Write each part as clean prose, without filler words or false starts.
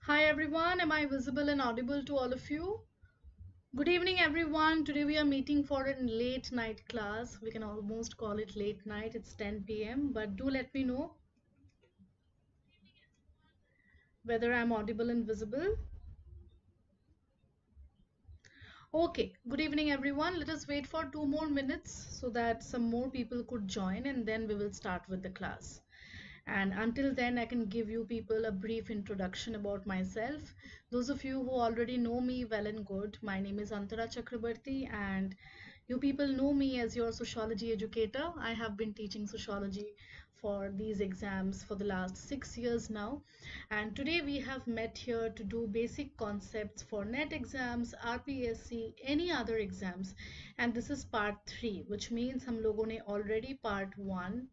Hi everyone, am I visible and audible to all of you? Good evening everyone. Today we are meeting for a late night class. We can almost call it late night. It's 10 p.m. But do let me know whether I'm audible and visible. Okay, good evening everyone. Let us wait for 2 more minutes so that some more people could join and then we will start with the class. And until then, I can give you people a brief introduction about myself. Those of you who already know me well and good, my name is Antara Chakrabarti, and you people know me as your sociology educator. I have been teaching sociology for these exams for the last 6 years now. And today we have met here to do basic concepts for NET exams, RPSC, any other exams. And this is part 3, which means हम लोगों ने already part 1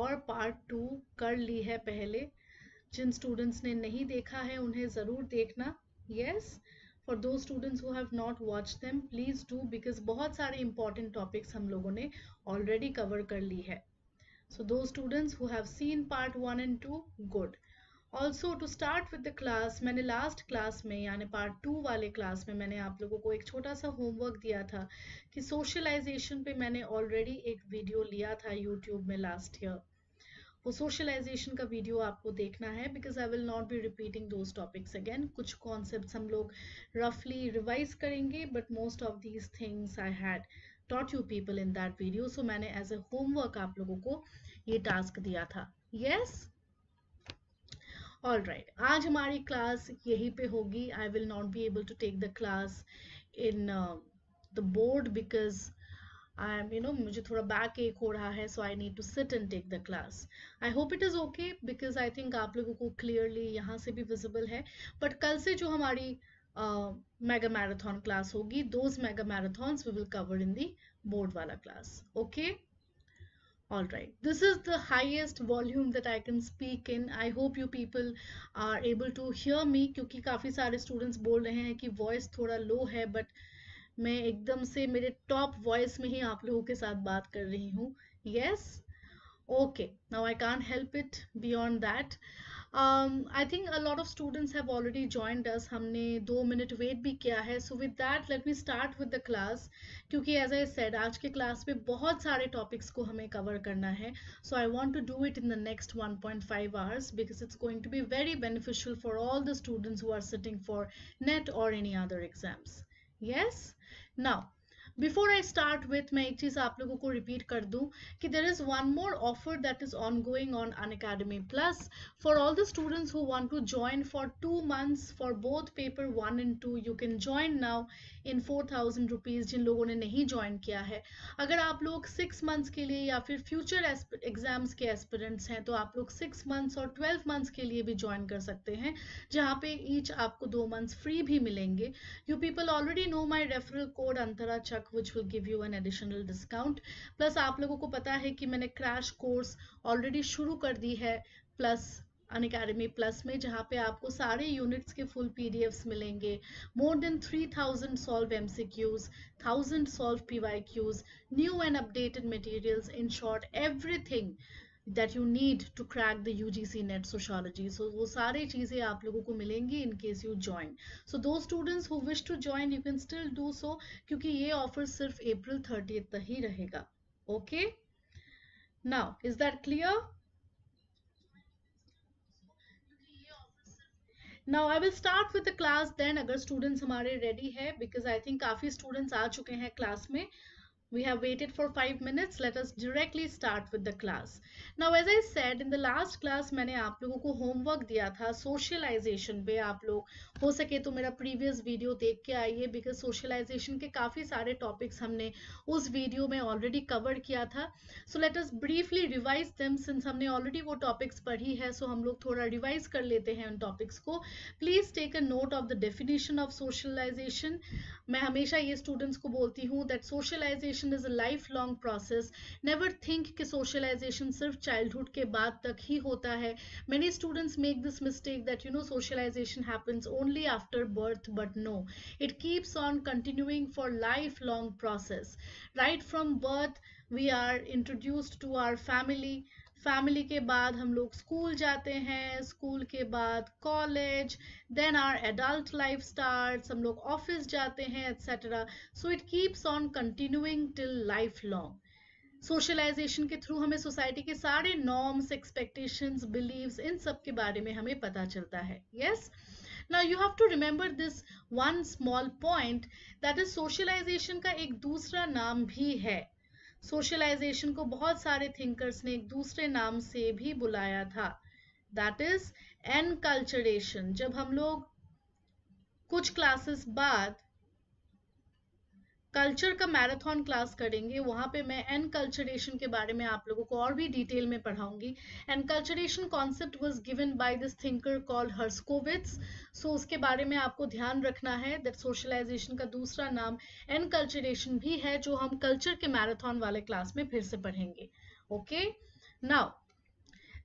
और part 2 कर ली है पहले. जिन students ने नहीं देखा है उन्हें ज़रूर देखना. यस, फॉर दो students who have not watch them please do, because बहुत सारे इंपॉर्टेंट टॉपिक्स हम लोगों ने ऑलरेडी कवर कर ली है. So those students who have seen part 1 and 2, good. Also to start with the class, मैंने लास्ट क्लास में यानी पार्ट 2 वाले क्लास में मैंने आप लोगों को एक छोटा सा होमवर्क दिया था कि सोशलाइजेशन पे मैंने ऑलरेडी एक वीडियो लिया था यूट्यूब में लास्ट ईयर. वो सोशलाइजेशन का वीडियो आपको देखना है because I will not be repeating those topics again. कुछ कॉन्सेप्ट्स हम लोग रफली रिवाइज करेंगे but most of these things I had taught you people in that video. So मैंने as a homework आप लोगों को ये टास्क दिया था. Yes? All right. आज हमारी क्लास यहीं पे होगी. I will not be able to take the class in the board because मुझे थोड़ा बैक एक हो रहा है, so I need to sit and take the class. I hope it is okay because I think आप लोगों को clearly यहाँ से भी visible है. But कल से जो हमारी मेगा मैराथन क्लास होगी, those mega marathons we will cover in the board वाला class. Okay? All right. This is the highest volume that I can speak in. I hope you people are able to hear me क्योंकि काफ़ी सारे students बोल रहे हैं कि voice थोड़ा low है, but मैं एकदम से मेरे top voice में ही आप लोगों के साथ बात कर रही हूँ. Yes? Okay. Now I can't help it beyond that. I think a lot of students have already joined us. हमने 2 मिनट वेट भी किया है. So with that, let me start with the class. क्योंकि as I said, आज के class में बहुत सारे टॉपिक्स को हमें कवर करना है. So I want to do it in the next 1.5 hours because it's going to be very beneficial for all the students who are sitting for NET or any other exams. Yes? Now, before I start with मैं एक चीज़ आप लोगों को repeat कर दूं कि there is one more offer that is on going on Unacademy plus for all the students who want to join for 2 months for both paper 1 and 2 you can join now in 4,000 rupees. जिन लोगों ने नहीं join किया है, अगर आप लोग 6 months के लिए या फिर फ्यूचर एग्जाम्स के एस्पिरेंट्स हैं तो आप लोग 6 months और 12 months के लिए भी ज्वाइन कर सकते हैं, जहाँ पे ईच आपको 2 months फ्री भी मिलेंगे. You people already know my referral code Antara Chak which will give you an additional discount. Plus आप लोगों को पता है कि मैंने क्रैश कोर्स ऑलरेडी शुरू कर दी है प्लस अनअकैडमी प्लस में, जहाँ पे आपको सारे यूनिट्स के फुल पीडीएफ्स मिलेंगे. More than 3,000 solve MCQs, 1,000 solve PYQs, new and updated materials, in short everything that you need to crack the UGC NET sociology. So वो सारी चीज़ें आप लोगों को मिलेंगी in case you join. So those students who wish to join you can still do so क्योंकि ये offer सिर्फ April 30th तक ही रहेगा. Okay? Now, is that clear? Now I will start with the class then अगर students हमारे ready है because I think काफ़ी students आ चुके हैं class में. We have waited for 5 minutes. Let us directly start with the class. Now, as I said, in the last class, मैंने आप लोगों को homework दिया था socialization पे. आप लोग हो सके तो मेरा previous video देख के आइए because socialization के काफ़ी सारे topics हमने उस video में already cover किया था. So let us briefly revise them since हमने already वो topics पढ़ी है. So हम लोग थोड़ा revise कर लेते हैं उन topics को. Please take a note of the definition of socialization. मैं हमेशा ये students को बोलती हूँ that socialization is a lifelong process. Never think कि socialization सिर्फ childhood के बाद तक ही होता है. Many students make this mistake that socialization happens only after birth, but no, it keeps on continuing for lifelong process. Right from birth we are introduced to our family. Family के बाद हम लोग school जाते हैं, school के बाद college, then our adult life starts, हम लोग ऑफिस जाते हैं etcetera. So it keeps on continuing till life long. Socialisation के थ्रू हमें सोसाइटी के सारे नॉर्म्स, एक्सपेक्टेशंस, बिलीव्स, इन सब के बारे में हमें पता चलता है. Yes. Now you have to remember this one small point, that is socialization का एक दूसरा नाम भी है. सोशलाइजेशन को बहुत सारे थिंकर्स ने एक दूसरे नाम से भी बुलाया था. That is enculturation. जब हम लोग कुछ क्लासेस बाद कल्चर का मैराथन क्लास करेंगे, वहां पे मैं एनकल्चरेशन के बारे में आप लोगों को और भी डिटेल में पढ़ाऊंगी. Enculturation concept was given by this thinker called Herskovits. So उसके बारे में आपको ध्यान रखना है दैट सोशलाइजेशन का दूसरा नाम एनकल्चरेशन भी है, जो हम कल्चर के मैराथन वाले क्लास में फिर से पढ़ेंगे. Okay. Now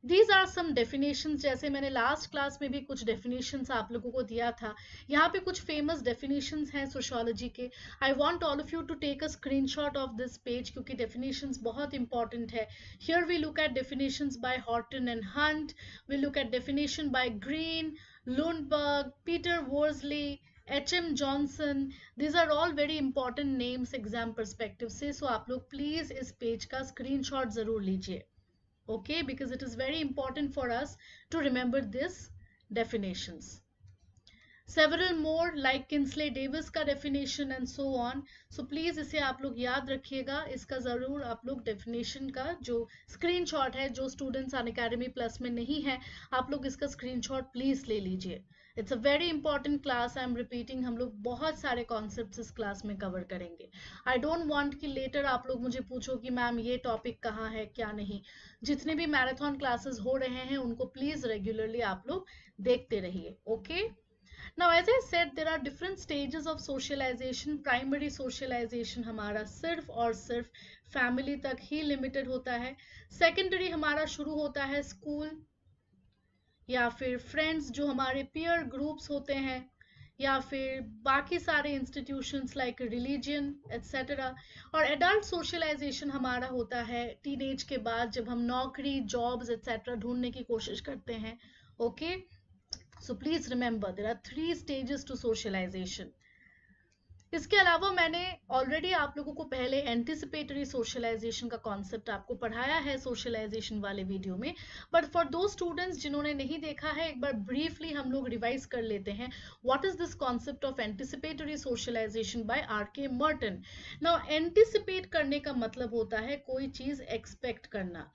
These are some definitions. जैसे मैंने लास्ट क्लास में भी कुछ definitions आप लोगों को दिया था. यहाँ पे कुछ famous definitions हैं sociology के. I want all of you to take a screenshot of this page क्योंकि definitions बहुत important है. Here we look at definitions by Horton and Hunt. We look at definition by Green, Lundberg, Peter Worsley, H.M. Johnson. These are all very important names exam perspective से. So आप लोग please इस page का screenshot जरूर लीजिए. Okay, because it is very important for us to remember this definitions. Several more like Kinsley Davis का definition and so on. So please इसे आप लोग याद रखिएगा. इसका ज़रूर आप लोग definition का जो screenshot है, जो students Unacademy Plus में नहीं है, आप लोग इसका screenshot please ले लीजिए. It's a very important class. I am repeating, हम लोग बहुत सारे concepts इस class में cover करेंगे. I don't want कि later आप लोग मुझे पूछो कि मैम ये topic कहाँ है, क्या नहीं. जितने भी marathon classes हो रहे हैं उनको please regularly आप लोग देखते रहिए. Okay? Now, as I said, there are different stages of socialization. Primary socialization हमारा सिर्फ और सिर्फ family तक ही limited होता है. Secondary हमारा शुरू होता है school या फिर friends जो हमारे peer groups होते हैं, या फिर बाकी सारे institutions like religion etc. और adult socialization हमारा होता है teenage के बाद, जब हम नौकरी, jobs etc. ढूंढने की कोशिश करते हैं. Okay? So please remember there are 3 stages to socialization. इसके अलावा मैंने ऑलरेडी आप लोगों को पहले एंटिसिपेटरी सोशलाइजेशन का कॉन्सेप्ट आपको पढ़ाया है सोशलाइजेशन वाले वीडियो में, बट फॉर दो स्टूडेंट्स जिन्होंने नहीं देखा है, एक बार ब्रीफली हम लोग रिवाइज कर लेते हैं. What is this concept of anticipatory socialisation by R K. Merton. Now anticipate करने का मतलब होता है कोई चीज एक्सपेक्ट करना.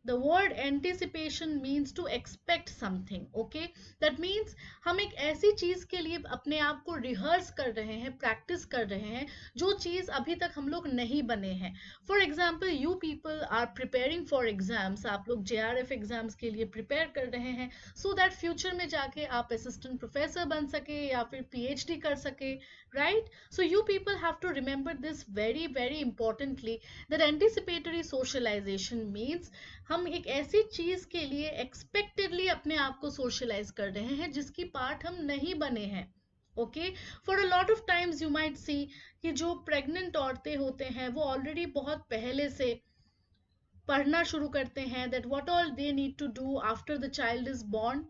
The word anticipation means to expect something. Okay, that means हम एक ऐसी चीज के लिए अपने आप को रिहर्स कर रहे हैं, प्रैक्टिस कर रहे हैं, जो चीज अभी तक हम लोग नहीं बने हैं. For example you people are preparing for exams. आप लोग JRF एग्जाम्स के लिए प्रिपेयर कर रहे हैं सो दैट फ्यूचर में जाके आप असिस्टेंट प्रोफेसर बन सके या फिर PhD कर सके. Right? So you people have to remember this very very importantly, that anticipatory socialization means हम एक ऐसी चीज के लिए एक्सपेक्टेडली अपने आप को सोशलाइज कर रहे हैं जिसकी पार्ट हम नहीं बने हैं. Okay, for a lot of times you might see कि जो प्रेग्नेंट औरतें होते हैं वो ऑलरेडी बहुत पहले से पढ़ना शुरू करते हैं that what all they need to do after the child is born.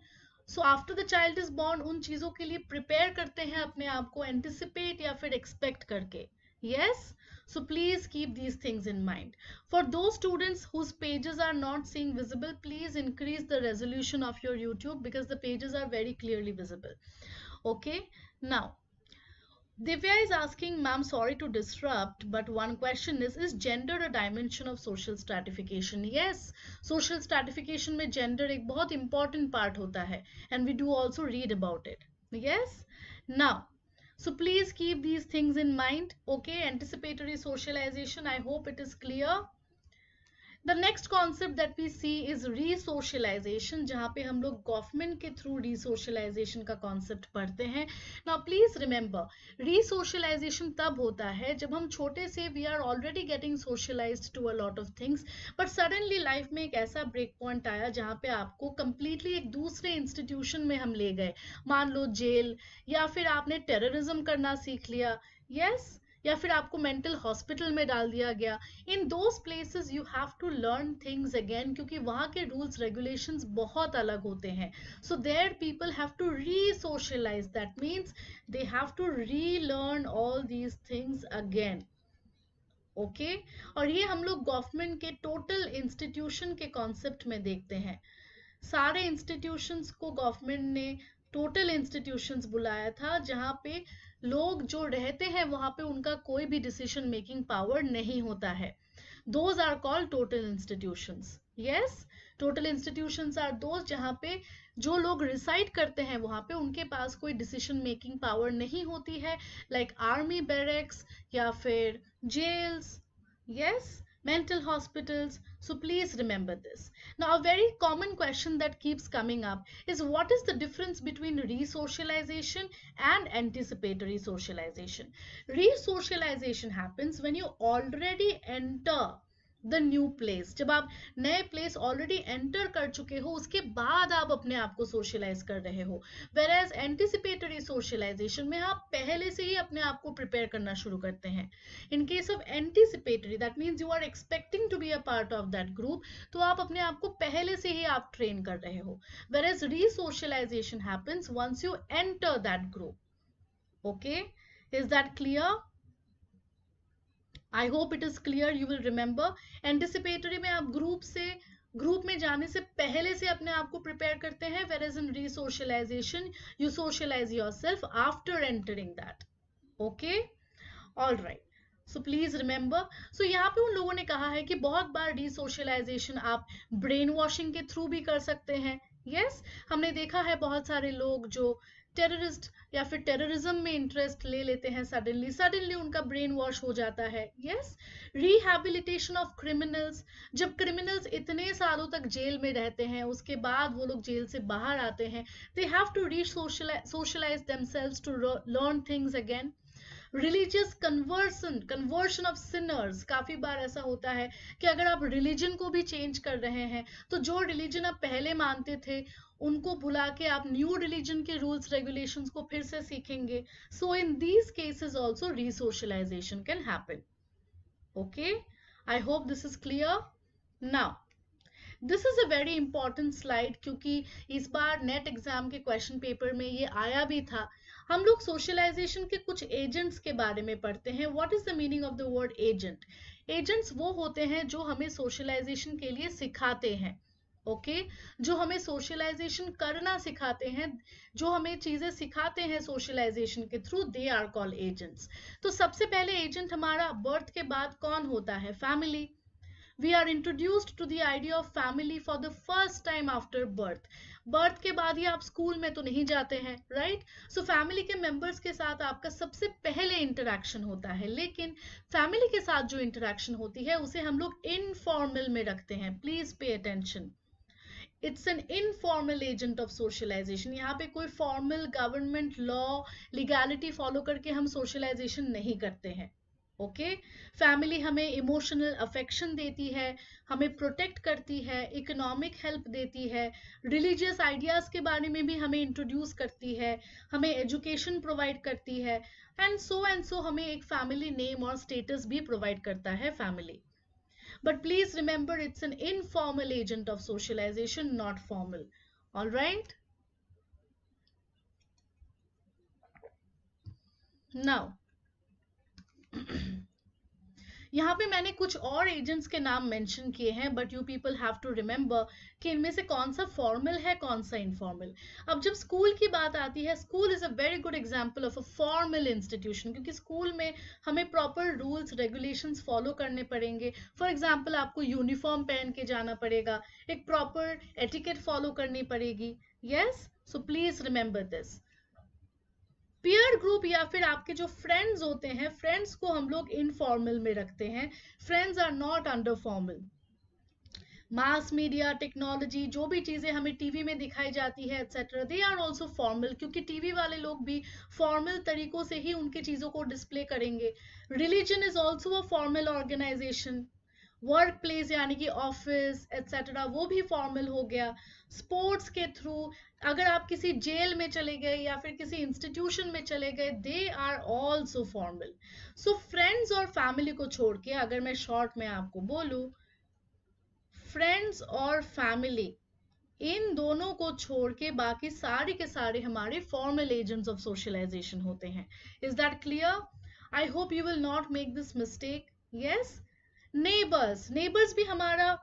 So after the child is born उन चीजों के लिए प्रिपेयर करते हैं अपने आप को एंटिसिपेट या फिर एक्सपेक्ट करके. Yes? So please keep these things in mind. For those students whose pages are not seeing visible, please increase the resolution of your YouTube because the pages are very clearly visible. Okay? Now, Divya is asking, ma'am, sorry to disrupt, but one question is gender a dimension of social stratification? Yes, social stratification में gender एक बहुत important part होता है, and we do also read about it. Yes? Now, so please keep these things in mind. Okay, anticipatory socialization, I hope it is clear. The next concept that we see is re-socialization, जहाँ पे हम लोग government के through re-socialization का concept पढ़ते हैं. Now please remember, re-socialization तब होता है जब हम छोटे से we are already getting socialized to a lot of things, but suddenly life में एक ऐसा break point आया जहाँ पे आपको completely एक दूसरे institution में हम ले गए. मान लो जेल, या फिर आपने terrorism करना सीख लिया. Yes? या फिर आपको मेंटल हॉस्पिटल में डाल दिया गया, in those places you have to learn things again, क्योंकि वहाँ के रूल्स रेगुलेशंस बहुत अलग होते हैं. So there people have to resocialise, that means they have to relearn all these things again. Okay, और ये हम लोग गवर्नमेंट के टोटल इंस्टीट्यूशन के कॉन्सेप्ट में देखते हैं. सारे इंस्टीट्यूशंस को गवर्नमेंट ने टोटल इंस्टीट्यूशंस बुलाया था, जहाँ पे लोग जो रहते हैं वहां पे उनका कोई भी डिसीजन मेकिंग पावर नहीं होता है. Those are called total institutions. Yes, total institutions are those जहाँ पे जो लोग रिसाइड करते हैं वहां पे उनके पास कोई डिसीजन मेकिंग पावर नहीं होती है, लाइक आर्मी बैरक्स या फिर jails. Yes, mental hospitals. So please remember this. Now a very common question that keeps coming up is, what is the difference between re-socialization and anticipatory socialization? Re-socialization happens when you already enter the new place. जब आप नए place already enter कर चुके हो उसके बाद आप अपने आप को सोशलाइज कर रहे हो. वेयर एंटिसिपेटरी सोशलाइजेशन में आप पहले से ही अपने आप को प्रिपेयर करना शुरू करते हैं. In case of anticipatory, that means you are expecting to be a part of that group, तो आप अपने आप को पहले से ही आप ट्रेन कर रहे हो. Where resocialization happens once you enter that group. Okay, is that clear? I hope it is clear. You will remember, anticipatory में आप ग्रुप में जाने से पहले से अपने आप को प्रिपेयर करते हैं, whereas in re-socialization you socialize yourself after entering that. Okay, all right. So please remember. So यहाँ पे उन लोगों ने कहा है कि बहुत बार re-socialization आप ब्रेन वॉशिंग के थ्रू भी कर सकते हैं. Yes, हमने देखा है बहुत सारे लोग जो टेररिस्ट या फिर टेररिज्म में इंटरेस्ट ले लेते हैं, सडनली उनका ब्रेन वॉश हो जाता है. Yes, rehabilitation of criminals. जब क्रिमिनल्स इतने सालों तक जेल में रहते हैं उसके बाद वो लोग जेल से बाहर आते हैं, they have to resocialize themselves to learn things again. Religious conversion of sinners. काफी बार ऐसा होता है कि अगर आप रिलीजन को भी चेंज कर रहे हैं तो जो रिलीजन आप पहले मानते थे उनको बुला के आप न्यू रिलीजन के रूल्स रेगुलेशंस को फिर से सीखेंगे. So in these cases also resocialization can happen. Okay, I hope this is clear. Now this is a very important slide, क्योंकि इस बार नेट एग्जाम के क्वेश्चन पेपर में ये आया भी था. हम लोग सोशलाइजेशन के कुछ एजेंट्स के बारे में पढ़ते हैं. What is the meaning of the word agent? Agents वो होते हैं जो हमें सोशलाइजेशन के लिए सिखाते हैं. ओके, जो हमें सोशलाइजेशन करना सिखाते हैं, जो हमें चीजें सिखाते हैं सोशलाइजेशन के through, they are called agents. तो सबसे पहले एजेंट हमारा बर्थ के बाद कौन होता है? Family. We are introduced to the idea of family for the first time after birth. Birth के बाद ही आप स्कूल में तो नहीं जाते हैं, राइट? सो फैमिली के मेंबर्स के साथ आपका सबसे पहले इंटरेक्शन होता है, लेकिन फैमिली के साथ जो इंटरेक्शन होती है उसे हम लोग इनफॉर्मल में रखते हैं. Please pay attention. It's an informal agent of socialisation. यहाँ पे कोई formal government law legality follow करके हम सोशलाइजेशन नहीं करते हैं. ओके, फैमिली हमें इमोशनल अफेक्शन देती है, हमें प्रोटेक्ट करती है, इकोनॉमिक हेल्प देती है, रिलीजियस आइडियाज के बारे में भी हमें इंट्रोड्यूस करती है, हमें एजुकेशन प्रोवाइड करती है, एंड सो हमें एक फैमिली नेम और स्टेटस भी प्रोवाइड करता है family. But please remember, it's an informal agent of socialisation, not formal. All right, now यहाँ पे मैंने कुछ और एजेंट्स के नाम मेंशन किए हैं, but you people have to remember कि इनमें से कौन सा फॉर्मल है, कौन सा इनफॉर्मल. अब जब स्कूल की बात आती है, school is a very good example of a formal institution, क्योंकि स्कूल में हमें प्रॉपर रूल्स रेगुलेशंस फॉलो करने पड़ेंगे. फॉर एग्जांपल, आपको यूनिफॉर्म पहन के जाना पड़ेगा, एक प्रॉपर एटिकेट फॉलो करनी पड़ेगी. Yes, so please remember this. Peer group या फिर आपके जो फ्रेंड्स होते हैं, फ्रेंड्स को हम लोग इनफॉर्मल में रखते हैं. Friends are not under formal. Mass media, technology, जो भी चीजें हमें टीवी में दिखाई जाती है etcetera, they are also formal, क्योंकि टीवी वाले लोग भी फॉर्मल तरीकों से ही उनकी चीजों को डिस्प्ले करेंगे. Religion is also a formal organisation. Work place यानी कि ऑफिस एटसेट्रा वो भी फॉर्मल हो गया। स्पोर्ट्स के थ्रू अगर आप किसी जेल में चले गए या फिर किसी इंस्टीट्यूशन में चले गए, they are also formal. So friends और फैमिली को छोड़ के अगर मैं शॉर्ट में आपको बोलूं, फ्रेंड्स और फैमिली इन दोनों को छोड़ के बाकी सारे के सारे हमारे फॉर्मल एजेंट्स ऑफ सोशलाइजेशन होते हैं। Is that clear? I hope you will not make this mistake. Yes. Neighbours, neighbours भी हमारा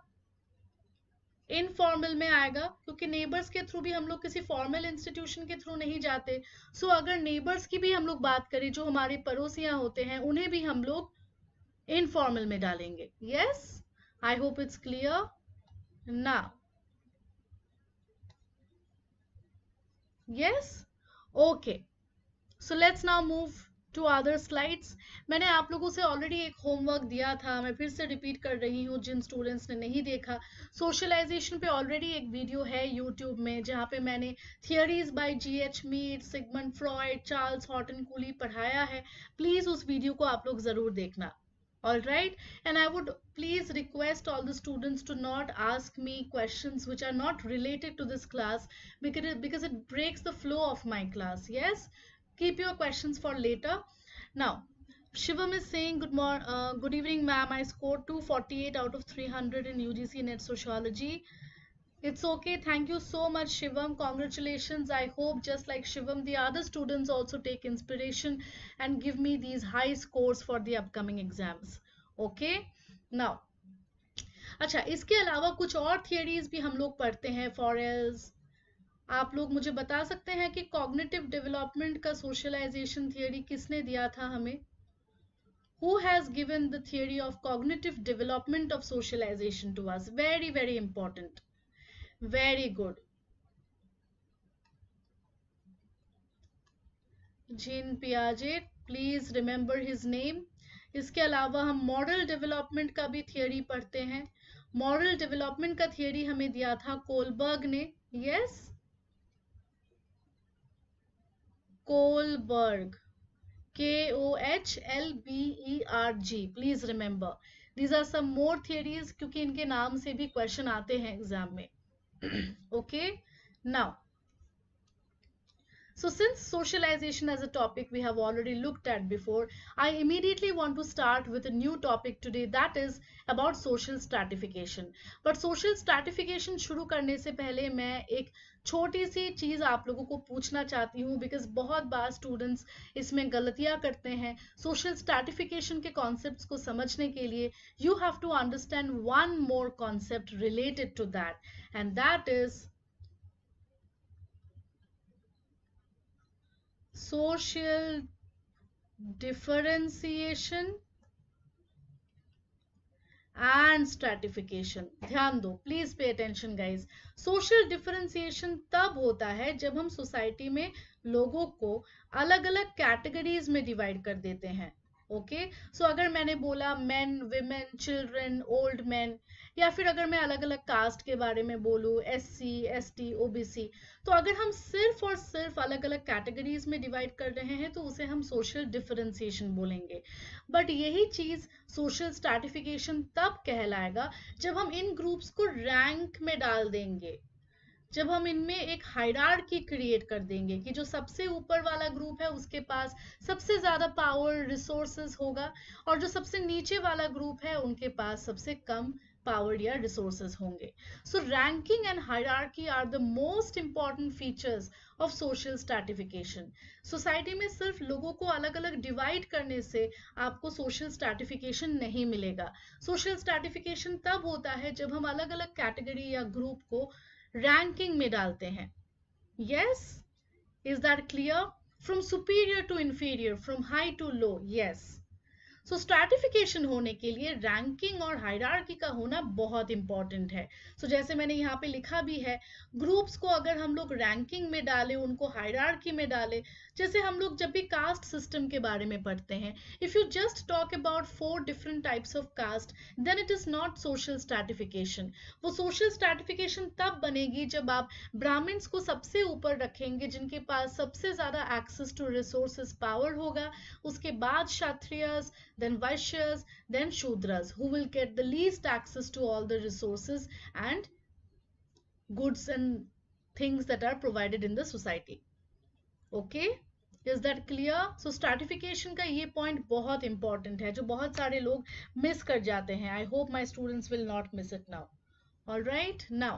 इनफॉर्मल में आएगा, क्योंकि नेबर्स के थ्रू भी हम लोग किसी फॉर्मल इंस्टीट्यूशन के थ्रू नहीं जाते। सो अगर नेबर्स की भी हम लोग बात करें, जो हमारे पड़ोसियां होते हैं, उन्हें भी हम लोग इनफॉर्मल में डालेंगे। Yes, I hope it's clear ना। Yes, okay. So let's now move to other slides. मैंने आप लोगों से ऑलरेडी एक होमवर्क दिया था, मैं फिर से रिपीट कर रही हूँ जिन स्टूडेंट्स ने नहीं देखा। सोशलाइजेशन पे ऑलरेडी एक वीडियो है यूट्यूब में, जहाँ पे मैंने theories by G.H. Mead, Sigmund Freud, Charles Horton Cooley पढ़ाया है। प्लीज उस वीडियो को आप लोग जरूर देखना। All right, and I would please request all the students to not ask me questions which are not related to this class, because it breaks the flow of my class. Yes, keep your questions for later. Now, Shivam is saying good evening, ma'am. I scored 248 out of 300 in UGC Net Sociology. It's okay. Thank you so much, Shivam. Congratulations. I hope just like Shivam, the other students also take inspiration and give me these high scores for the upcoming exams. Okay? Now, अच्छा, इसके अलावा कुछ और theories भी हम लोग पढ़ते हैं। फॉरेल्स, आप लोग मुझे बता सकते हैं कि कॉग्निटिव डेवलपमेंट का सोशलाइजेशन थियरी किसने दिया था हमें? Who has given the theory of cognitive development of socialization to us? Very, very important. Very good. Jean पियाजे, प्लीज रिमेंबर हिज नेम। इसके अलावा हम मॉरल डेवलपमेंट का भी थियरी पढ़ते हैं। मॉरल डेवलपमेंट का थियरी हमें दिया था कोलबर्ग ने। Yes, Kohlberg, KOHLBERG, please remember. These are some more theories, क्योंकि इनके नाम से भी क्वेश्चन आते हैं एग्जाम में। Okay, now so since socialization as a topic we have already looked at before, I immediately want to start with a new topic today, that is about social stratification. But social stratification शुरू करने से पहले मैं एक छोटी सी चीज आप लोगों को पूछना चाहती हूँ, बिकॉज बहुत बार स्टूडेंट्स इसमें गलतियां करते हैं। सोशल स्ट्रैटिफिकेशन के कॉन्सेप्ट्स को समझने के लिए you have to understand one more concept related to that, and that is social differentiation and stratification. ध्यान दो, please pay attention guys. Social differentiation तब होता है जब हम सोसाइटी में लोगों को अलग अलग कैटेगरीज में डिवाइड कर देते हैं। ओके, सो अगर मैंने बोला main, women, children, old man, या फिर अगर मैं अलग अलग कास्ट के बारे में बोलूँ, SC, ST, OBC, तो अगर हम सिर्फ और सिर्फ अलग अलग कैटेगरीज में डिवाइड कर रहे हैं तो उसे हम सोशल डिफरेंशिएशन बोलेंगे। बट यही चीज सोशल स्ट्रैटिफिकेशन तब कहलाएगा जब हम इन ग्रुप्स को रैंक में डाल देंगे, जब हम इनमें एक हायरार्की क्रिएट कर देंगे कि जो सबसे ऊपर वाला ग्रुप है उसके पास सबसे ज्यादा पावर, रिसोर्सेज होगा, और जो सबसे नीचे वाला ग्रुप है उनके पास सबसे कम पावर या रिसोर्सेज होंगे। So ranking and hierarchy are the most important features of social stratification. Society में सिर्फ लोगों को अलग अलग डिवाइड करने से आपको सोशल स्ट्रैटिफिकेशन नहीं मिलेगा। सोशल स्ट्रैटिफिकेशन तब होता है जब हम अलग अलग कैटेगरी या ग्रुप को रैंकिंग में डालते हैं। Yes, is that clear? From superior to inferior, from high to low. Yes, so stratification होने के लिए रैंकिंग और हायरार्की का होना बहुत इंपॉर्टेंट है। सो जैसे मैंने यहाँ पे लिखा भी है, ग्रुप्स को अगर हम लोग रैंकिंग में डालें, उनको हायरार्की में डालें, जैसे हम लोग जब भी कास्ट सिस्टम के बारे में पढ़ते हैं, if you just talk about 4 different types of caste, then it is not social stratification. वो सोशल स्ट्रैटिफिकेशन तब बनेगी जब आप ब्राह्मण्स को सबसे ऊपर रखेंगे, जिनके पास सबसे ज्यादा एक्सेस टू रिसोर्सेज, पावर होगा, उसके बाद Kshatriyas, then Vaishyas, then Shudras, who will get the least access to all the resources and goods and things that are provided in the society. Okay, is that clear? So stratification का ये point बहुत important है जो बहुत सारे लोग miss कर जाते हैं. I hope my students will not miss it now. All right, now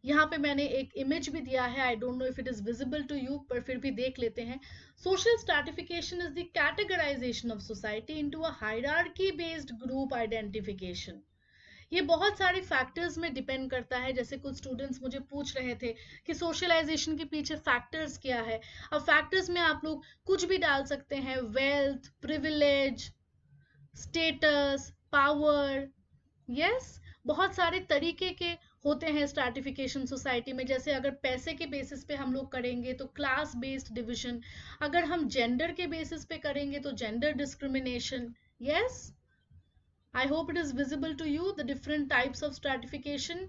यहाँ पे मैंने एक इमेज भी दिया है. I don't know if it is visible to you, पर फिर भी देख लेते हैं. Social stratification is the categorization of society into a hierarchy based group identification. ये बहुत सारे फैक्टर्स में डिपेंड करता है. जैसे कुछ स्टूडेंट्स मुझे पूछ रहे थे कि सोशलाइजेशन के पीछे फैक्टर्स क्या है. अब फैक्टर्स में आप लोग कुछ भी डाल सकते हैं. Wealth, privilege, status, power. Yes, बहुत सारे तरीके के होते हैं स्ट्रैटिफिकेशन सोसाइटी में. जैसे अगर पैसे के बेसिस पे हम लोग करेंगे तो क्लास बेस्ड डिविजन. अगर हम जेंडर के बेसिस पे करेंगे तो gender discrimination. Yes, I hope it is visible to you the different types of stratification.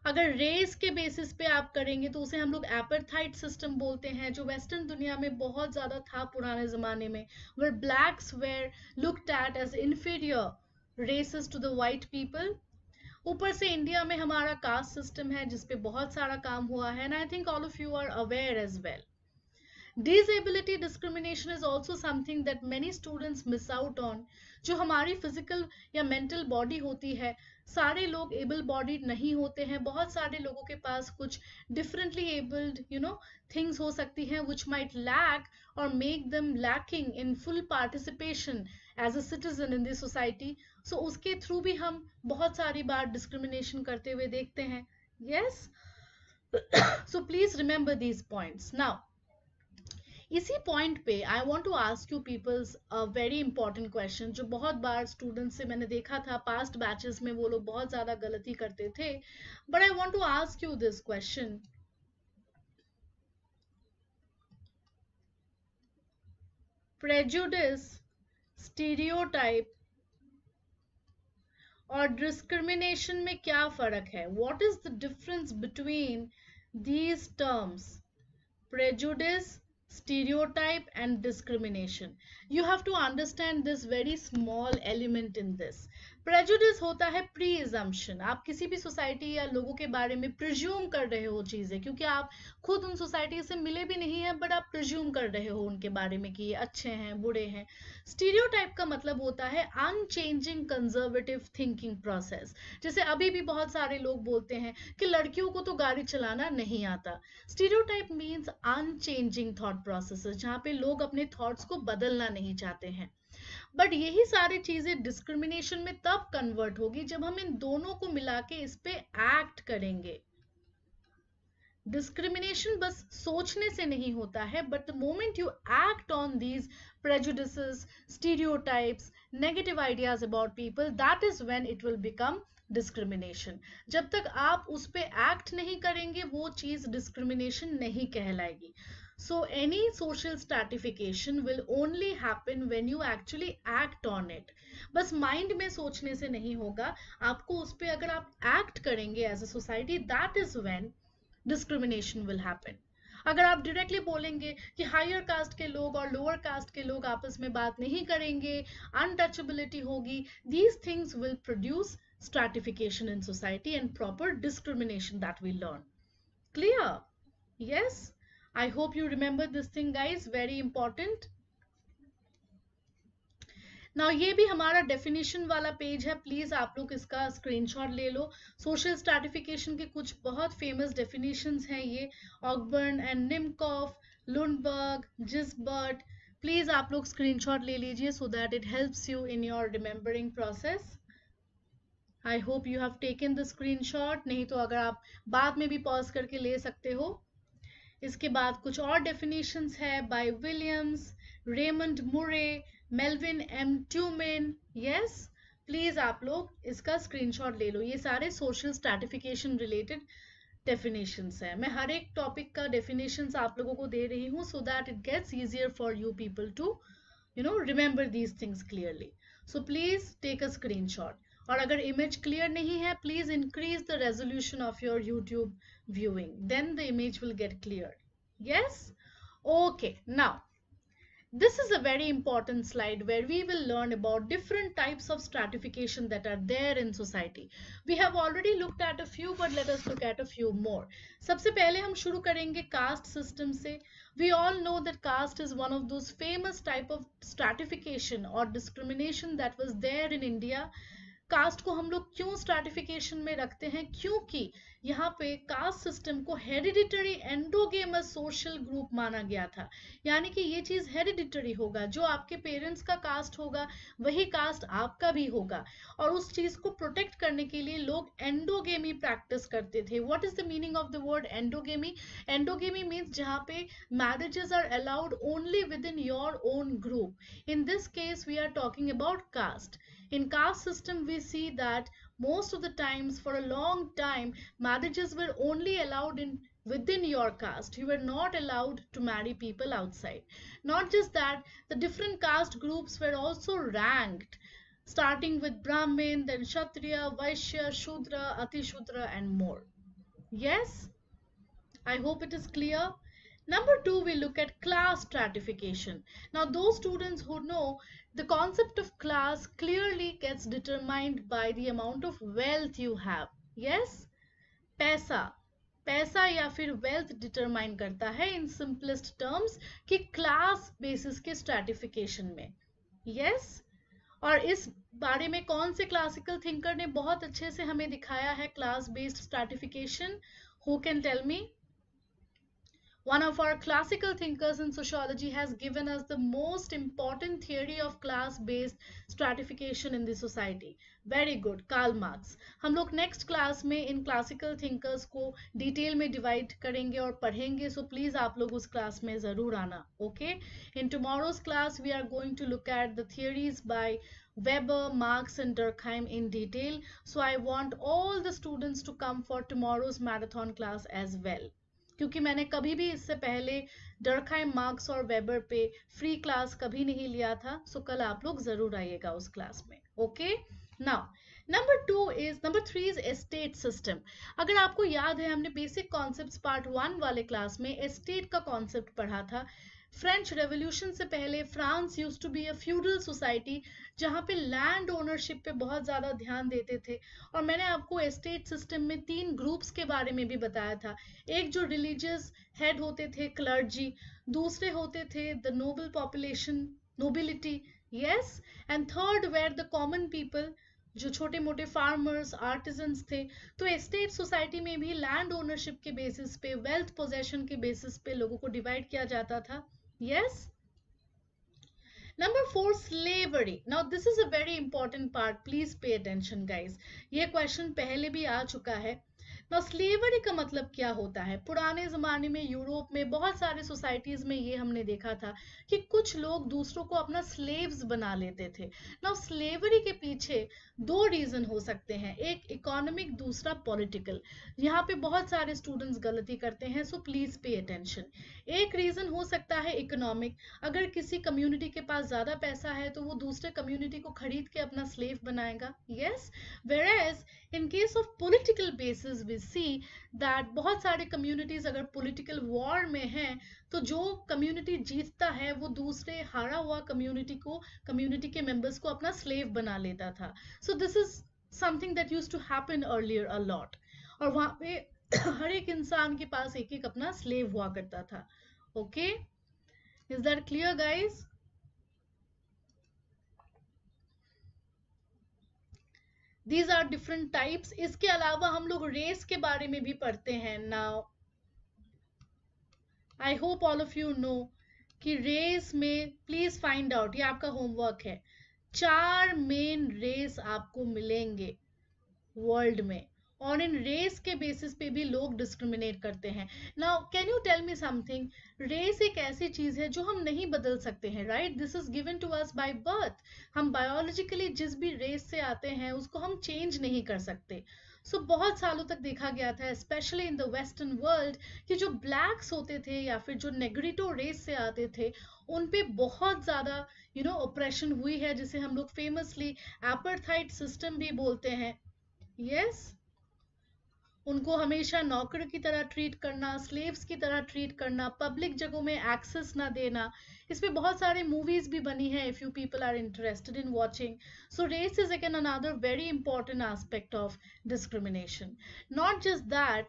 अगर रेस के बेसिस पे आप करेंगे तो उसे हम लोग एपार्थाइड सिस्टम बोलते हैं, जो वेस्टर्न दुनिया में बहुत ज्यादा था पुराने जमाने में, where blacks were looked at as inferior races to the white people. ऊपर से इंडिया में हमारा कास्ट सिस्टम है जिसपे बहुत सारा काम हुआ है, and I think all of you are aware as well. Disability discrimination is also something that many students miss out on. जो हमारी फिजिकल या मेंटल बॉडी होती है, सारे लोग एबल बॉडीड नहीं होते हैं. बहुत सारे लोगों के पास कुछ डिफरेंटली एबल्ड थिंग्स हो सकती हैं which might lack or make them lacking in full participation as a citizen in the society. So उसके थ्रू भी हम बहुत सारी बार डिस्क्रिमिनेशन करते हुए देखते हैं. Yes, so please remember these points. Now इसी पॉइंट पे I want to ask you peoples a very important question, जो बहुत बार स्टूडेंट्स से मैंने देखा था पास्ट बैचेस में वो लोग बहुत ज्यादा गलती करते थे. But I want to ask you this question. Prejudice, stereotype और डिस्क्रिमिनेशन में क्या फर्क है? What is the difference between these terms? Prejudice, stereotype and discrimination. You have to understand this very small element in this. Prejudice होता है pre-assumption. आप किसी भी सोसाइटी या लोगों के बारे में प्रिज्यूम कर रहे हो चीजें, क्योंकि आप खुद उन सोसाइटी से मिले भी नहीं है, बट आप प्रिज्यूम कर रहे हो उनके बारे में कि ये अच्छे हैं, बुरे हैं. स्टीरियोटाइप का मतलब होता है अनचेंजिंग कंजर्वेटिव थिंकिंग प्रोसेस. जैसे अभी भी बहुत सारे लोग बोलते हैं कि लड़कियों को तो गाड़ी चलाना नहीं आता. Stereotype means unchanging thought processes, जहाँ पे लोग अपने थॉट्स को बदलना नहीं चाहते हैं. बट यही सारी चीजें डिस्क्रिमिनेशन में तब कन्वर्ट होगी जब हम इन दोनों को मिला के इस पे एक्ट करेंगे. डिस्क्रिमिनेशन बस सोचने से नहीं होता है, but the moment you act on these prejudices, stereotypes, negative ideas about people, that is when it will become discrimination. जब तक आप उस पे एक्ट नहीं करेंगे वो चीज डिस्क्रिमिनेशन नहीं कहलाएगी. So any social stratification will only happen when you actually act on it. बस माइंड में सोचने से नहीं होगा, आपको उस पे अगर आप एक्ट करेंगे as a society, that is when discrimination will happen. अगर आप डायरेक्टली बोलेंगे कि हायर कास्ट के लोग और लोअर कास्ट के लोग आपस में बात नहीं करेंगे, अनटचेबिलिटी होगी, these things will produce stratification in society and proper discrimination that we learn. Clear? Yes? I hope you remember this thing, guys. Very important. Now ये भी हमारा डेफिनेशन वाला पेज है, प्लीज आप लोग इसका स्क्रीनशॉट ले लो. सोशल स्ट्रैटिफिकेशन के कुछ बहुत फेमस डेफिनेशंस हैं ये, Ogburn and Nimkoff, Lundberg, Gisbert. Please आप लोग स्क्रीनशॉट ले लीजिए so that it helps you in your remembering process. I hope you have taken the screenshot. नहीं तो अगर आप बाद में भी पॉज करके ले सकते हो. इसके बाद कुछ और डेफिनेशंस है by Williams, Raymond Murray, Melvin M Tumin. Yes, please आप लोग इसका स्क्रीनशॉट ले लो. ये सारे सोशल स्ट्रैटिफिकेशन रिलेटेड डेफिनेशंस है. मैं हर एक टॉपिक का डेफिनेशंस आप लोगों को दे रही हूँ so that it gets easier for you people to remember these things clearly. So please take a screenshot. और अगर इमेज क्लियर नहीं है, please increase the resolution of your YouTube viewing, then the image will get cleared. Yes? Okay, now This is a very important slide where we will learn about different types of stratification that are there in society. We have already looked at a few, but let us look at a few more. सबसे पहले हम शुरू करेंगे caste system से. We all know that caste is one of those famous type of stratification or discrimination that was there in India. Caste को हम लोग क्यों स्ट्रैटिफिकेशन में रखते हैं? क्योंकि यहाँ पे कास्ट सिस्टम को हेरिडिटरी एंडोगेमस सोशल ग्रुप माना गया था, यानी कि ये चीज हेरिडिटरी होगा, जो आपके पेरेंट्स का कास्ट होगा वही कास्ट आपका भी होगा, और उस चीज को प्रोटेक्ट करने के लिए लोग एंडोगेमी प्रैक्टिस करते थे. What is the meaning of the word endogamy? Endogamy means जहाँ पे marriages are allowed only within your own group. In this case we are talking about caste. In caste system, we see that most of the times, for a long time, marriages were only allowed within your caste. You were not allowed to marry people outside. Not just that, the different caste groups were also ranked, starting with Brahmin, then Kshatriya, Vaishya, Shudra, Atishudra, and more. Yes, I hope it is clear. Number two, we look at class stratification. Now, those students who know, the concept of class clearly gets determined by the amount of wealth you have. Yes? पैसा या फिर wealth determine करता है in simplest terms कि class basis के stratification में. Yes? और इस बारे में कौन से classical thinker ने बहुत अच्छे से हमें दिखाया है class based stratification? Who can tell me? One of our classical thinkers in sociology has given us the most important theory of class-based stratification in the society. Very good, Karl Marx. हम लोग next class में इन classical thinkers को detail में divide करेंगे और पढ़ेंगे, so please आप लोग उस class में ज़रूर आना, okay? In tomorrow's class, we are going to look at the theories by Weber, Marx and Durkheim in detail. So I want all the students to come for tomorrow's marathon class as well. क्योंकि मैंने कभी भी इससे पहले Durkheim, marks और weber पे free class कभी नहीं लिया था, सो कल आप लोग जरूर आइएगा उस क्लास में. Okay, now number 3 is estate system. अगर आपको याद है, हमने बेसिक कॉन्सेप्ट्स पार्ट 1 वाले क्लास में एस्टेट का कॉन्सेप्ट पढ़ा था. फ्रेंच रेवोल्यूशन से पहले France used to be a feudal society, जहाँ पे लैंड ओनरशिप पे बहुत ज़्यादा ध्यान देते थे. और मैंने आपको एस्टेट सिस्टम में 3 ग्रुप्स के बारे में भी बताया था. एक जो रिलीजियस हेड होते थे, क्लर्जी. दूसरे होते थे the noble population, nobility. Yes, and third were the common people, जो छोटे मोटे फार्मर्स, आर्टिजन्स थे. तो एस्टेट सोसाइटी में भी लैंड ओनरशिप के बेसिस पे, वेल्थ पोजेशन के बेसिस पे लोगों को डिवाइड किया जाता था. Yes? Number 4, slavery. Now this is a very important part. Please pay attention, guys. ये question पहले भी आ चुका है. Now slavery का मतलब क्या होता है? पुराने ज़माने में यूरोप में बहुत सारे सोसाइटीज़ में ये हमने देखा था कि कुछ लोग दूसरों को अपना स्लेव्स बना लेते थे. Now slavery के पीछे 2 रीज़न हो सकते हैं, एक इकोनॉमिक, दूसरा पॉलिटिकल. यहाँ पे बहुत सारे स्टूडेंट्स गलती करते हैं, सो प्लीज़ पे अटेंशन. एक रीज़न हो सकता है इकोनॉमिक. अगर किसी कम्युनिटी के पास ज़्यादा पैसा है तो वो दूसरे कम्युनिटी को खरीद के अपना स्लेव बनाएगा. Yes, whereas in case of political basis we see that बहुत सारे communities अगर political war में हैं तो जो community जीतता है वो दूसरे हारा हुआ community के members को अपना slave बना लेता था. So this is something that used to happen earlier a lot. और वहाँ पे हर एक इंसान के पास एक एक अपना slave हुआ करता था. Okay? Is that clear, guys? These are different types. इसके अलावा हम लोग रेस के बारे में भी पढ़ते हैं. Now, I hope all of you know कि रेस में please find out, ये आपका homework है, 4 मेन रेस आपको मिलेंगे वर्ल्ड में, और इन रेस के बेसिस पे भी लोग डिस्क्रिमिनेट करते हैं. Now can you tell me something? Race एक ऐसी चीज है जो हम नहीं बदल सकते हैं, right? This is given to us by birth. हम बायोलॉजिकली जिस भी रेस से आते हैं उसको हम चेंज नहीं कर सकते. सो बहुत सालों तक देखा गया था, specially in the western world, कि जो ब्लैक्स होते थे या फिर जो नेग्रिटो रेस से आते थे उन पे बहुत ज़्यादा ऑपरेशन हुई है, जिसे हम लोग फेमसली एपार्थाइड सिस्टम भी बोलते हैं. यस, उनको हमेशा नौकर की तरह ट्रीट करना, स्लेव्स की तरह ट्रीट करना, पब्लिक जगहों में एक्सेस ना देना। इस पे बहुत सारे मूवीज भी बनी है, if you people are interested in watching. So race is again another very important aspect of discrimination. Not just that,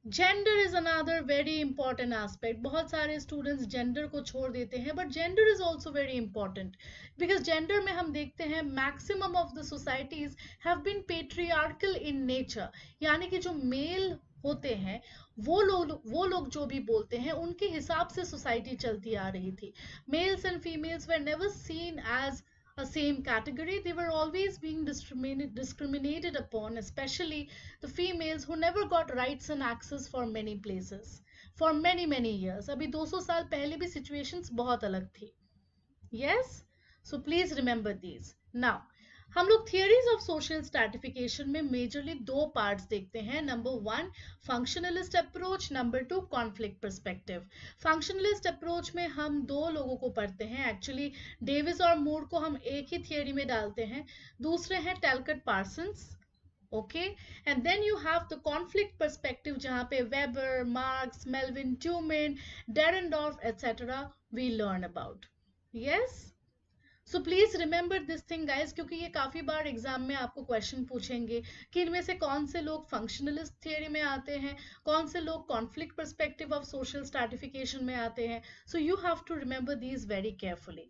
gender is another very important aspect. बहुत सारे स्टूडेंट्स जेंडर को छोड़ देते हैं, but gender is also very important, because gender में हम देखते हैं maximum of the societies have been patriarchal in nature, यानी कि जो मेल होते हैं वो लोग जो भी बोलते हैं उनके हिसाब से सोसाइटी चलती आ रही थी। Males and females were never seen as a same category. They were always being discriminated upon, especially the females who never got rights and access for many places for many years. अभी 200 साल पहले भी situations बहुत अलग थी। Yes, so please remember these. Now हम लोग theories of social stratification में मेजरली दो पार्ट्स देखते हैं। Number one, functionalist approach, number two, conflict perspective. Functionalist approach में हम दो लोगों को पढ़ते हैं, एक्चुअली डेविस और मूर को हम एक ही थियरी में डालते हैं, दूसरे हैं Talcott Parsons. Okay, and then you have the conflict perspective, जहां पे Weber, Marx, Melvin, Tumin, Dahrendorf etcetera we learn about. Yes, so please remember this thing guys, क्योंकि ये काफी बार एग्जाम में आपको क्वेश्चन पूछेंगे कि इनमें से कौन से लोग फंक्शनलिस्ट थियरी में आते हैं, कौन से लोग conflict perspective of social stratification में आते हैं। So you have to remember these very carefully.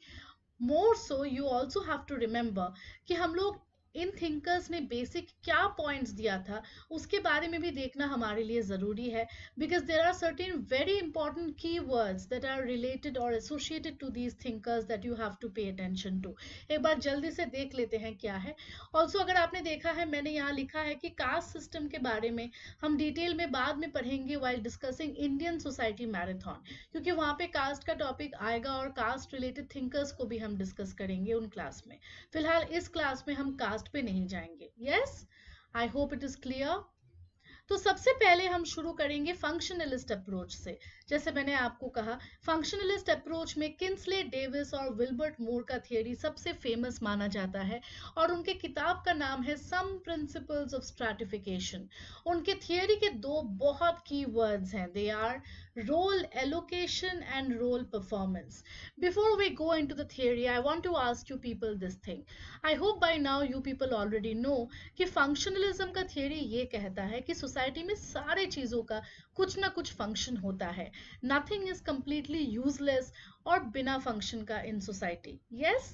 More so you also have to remember कि हम लोग इन थिंकर्स ने बेसिक क्या पॉइंट्स दिया था उसके बारे में भी देखना हमारे लिए ज़रूरी है, because there are certain very important key words that are related और associated to these thinkers that you have to pay attention to. एक बार जल्दी से देख लेते हैं क्या है। ऑल्सो अगर आपने देखा है, मैंने यहाँ लिखा है कि कास्ट सिस्टम के बारे में हम डिटेल में बाद में पढ़ेंगे while discussing Indian society marathon, क्योंकि वहाँ पे कास्ट का टॉपिक आएगा और कास्ट रिलेटेड थिंकर्स को भी हम डिस्कस करेंगे उन क्लास में। फिलहाल इस क्लास में हम कास्ट पे नहीं जाएंगे। Yes, I hope it is clear. तो सबसे पहले हम शुरू करेंगे फंक्शनलिस्ट अप्रोच से। जैसे मैंने आपको कहा, फंक्शनलिस्ट अप्रोच में किंसले डेविस और विल्बर्ट मूर का थियरी सबसे फेमस माना जाता है, और उनके किताब का नाम है सम प्रिंसिपल्स ऑफ स्ट्रैटिफिकेशन। उनके थियरी के दो बहुत की वर्ड्स हैं, they are role allocation and role performance. Before we go into the theory, I want to ask you people this thing. I hope by now you people already know कि functionalism का theory ये कहता है कि society में सारे चीजों का कुछ ना कुछ फंक्शन होता है, नथिंग इज कंप्लीटली यूजलेस और बिना फंक्शन का in society. Yes,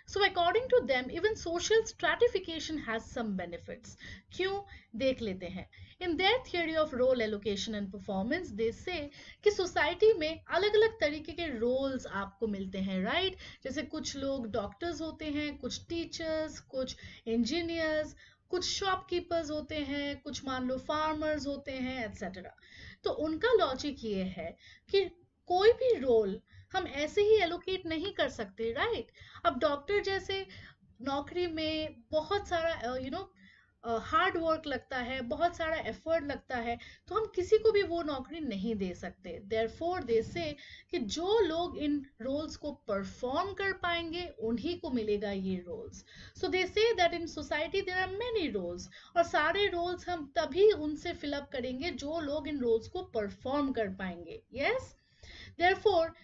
so according to them even social stratification has some benefits. क्यों, देख लेते हैं। In their theory of role allocation and performance, they say कि सोसाइटी में अलग अलग तरीके के रोल्स आपको मिलते हैं, राइट? जैसे कुछ लोग डॉक्टर्स होते हैं, कुछ टीचर्स, कुछ इंजीनियर्स, कुछ शॉपकीपर्स होते हैं, कुछ मान लो फार्मर्स होते हैं, एटसेट्रा। तो उनका लॉजिक ये है कि कोई भी रोल हम ऐसे ही एलोकेट नहीं कर सकते, राइट? अब डॉक्टर जैसे नौकरी में बहुत सारा हार्ड वर्क लगता है, बहुत सारा एफर्ट लगता है, तो हम किसी को भी वो नौकरी नहीं दे सकते। देयरफॉर दे से कि जो लोग इन रोल्स को परफॉर्म कर पाएंगे उन्हीं को मिलेगा ये roles. So they say that in society there are many roles, और सारे रोल्स हम तभी उनसे फिलअप करेंगे जो लोग इन रोल्स को परफॉर्म कर पाएंगे। Yes, therefore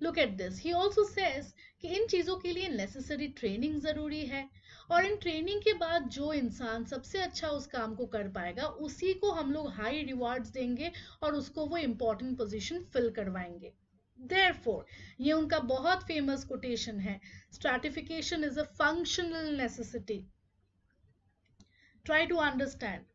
look at this, he also says कि इन चीजों के लिए नेसेसरी ट्रेनिंग जरूरी है, और इन ट्रेनिंग के बाद जो इंसान सबसे अच्छा उस काम को कर पाएगा उसी को हम लोग हाई रिवार्ड्स देंगे और उसको वो इंपॉर्टेंट पोजीशन फिल करवाएंगे। Therefore, ये उनका बहुत फेमस कोटेशन है, stratification is a functional necessity. Try to understand.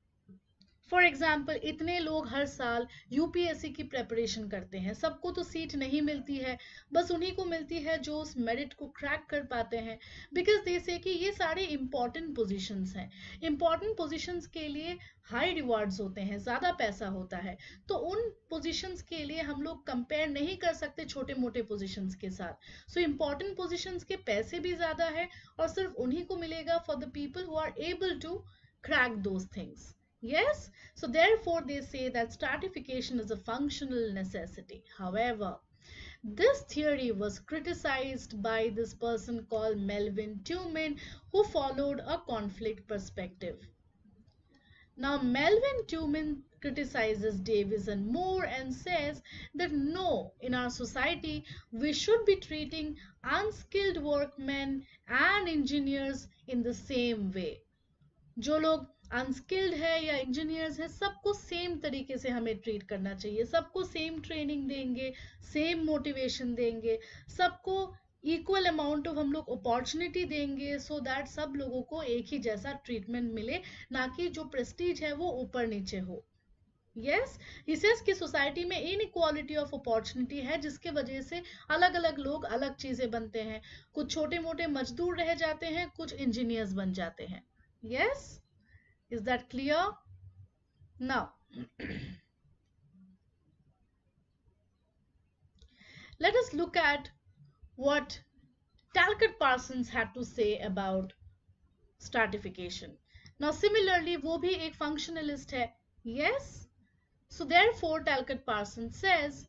For example, इतने लोग हर साल यूपीएससी की प्रेपरेशन करते हैं, सबको तो सीट नहीं मिलती है, बस उन्हीं को मिलती है जो उस मेरिट को क्रैक कर पाते हैं, बिकॉज दे से कि ये सारे इंपॉर्टेंट पोजीशंस हैं। इंपॉर्टेंट पोजीशंस के लिए हाई रिवार्ड्स होते हैं, ज़्यादा पैसा होता है, तो उन पोजीशंस के लिए हम लोग कंपेयर नहीं कर सकते छोटे मोटे पोजीशंस के साथ। सो इंपॉर्टेंट पोजीशंस के पैसे भी ज़्यादा है और सिर्फ उन्हीं को मिलेगा for the people who are able to crack those things. Yes, so therefore they say that stratification is a functional necessity. However, this theory was criticized by this person called Melvin Tillman, who followed a conflict perspective. Now, Melvin Tubman criticizes Davis and Moore and says that no, in our society, we should be treating unskilled workmen and engineers in the same way. जो लोग unskilled है या engineers है सबको same तरीके से हमें treat करना चाहिए, सबको सेम ट्रेनिंग देंगे, सेम मोटिवेशन देंगे, सबको इक्वल अमाउंट ऑफ हम लोग अपॉर्चुनिटी देंगे सो दैट सब लोगों को एक ही जैसा ट्रीटमेंट मिले, ना कि जो प्रेस्टीज है वो ऊपर नीचे हो. यस, इसेस की सोसाइटी में इनइक्वालिटी ऑफ अपॉर्चुनिटी है जिसके वजह से अलग अलग लोग अलग चीजें बनते हैं, कुछ छोटे मोटे मजदूर रह जाते हैं, कुछ इंजीनियर्स बन जाते हैं. Yes, is that clear? Now, let us look at what Talcott Parsons had to say about stratification. Now, similarly, वो भी एक functionalist है. Yes, so therefore Talcott Parsons says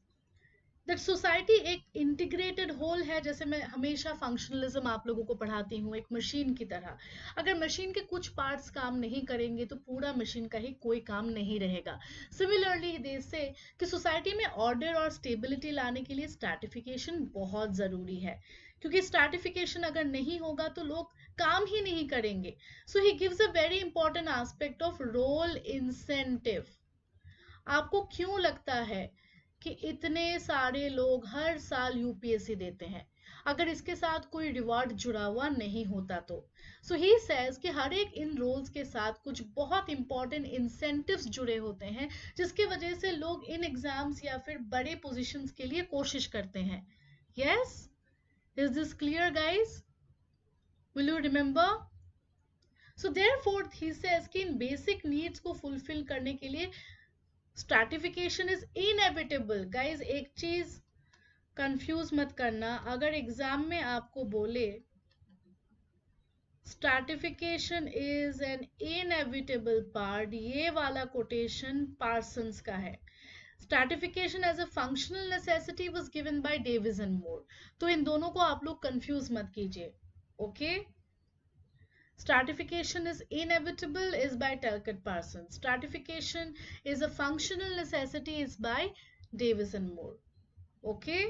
that society एक इंटीग्रेटेड होल है. जैसे मैं हमेशा फंक्शनलिज्म आप लोगों को पढ़ाती हूँ, एक मशीन की तरह. अगर मशीन के कुछ पार्ट्स काम नहीं करेंगे तो पूरा मशीन का ही कोई काम नहीं रहेगा. सिमिलरली दे से कि सोसाइटी में ऑर्डर और स्टेबिलिटी लाने के लिए स्ट्रैटिफिकेशन बहुत ज़रूरी है, क्योंकि स्ट्रैटिफिकेशन अगर नहीं होगा तो लोग काम ही नहीं करेंगे. So he gives a very important aspect of role incentive. आपको क्यों लगता है कि इतने सारे लोग हर साल यूपीएससी देते हैं अगर इसके साथ कोई रिवॉर्ड जुड़ा हुआ नहीं होता तो? सो ही सेज कि हर एक इन रोल्स के साथ कुछ बहुत इंपॉर्टेंट इंसेंटिव्स जुड़े होते हैं जिसकी वजह से लोग इन एग्जाम्स या फिर बड़े पोजीशंस के लिए कोशिश करते हैं. Yes, is this clear guys? Will you remember? So therefore he says कि इन बेसिक नीड्स को फुलफिल करने के लिए स्ट्रैटिफिकेशन इज इनएविटेबल. गाइज एक चीज कंफ्यूज मत करना, अगर एग्जाम में आपको बोले stratification is an inevitable part, ये वाला कोटेशन पार्सन्स का है. Stratification as a functional necessity was given by Davis and Moore. तो इन दोनों को आप लोग कंफ्यूज मत कीजिए. Okay, Stratification is inevitable is by Talcott Parsons. Stratification is a functional necessity is by Davis and Moore. Okay?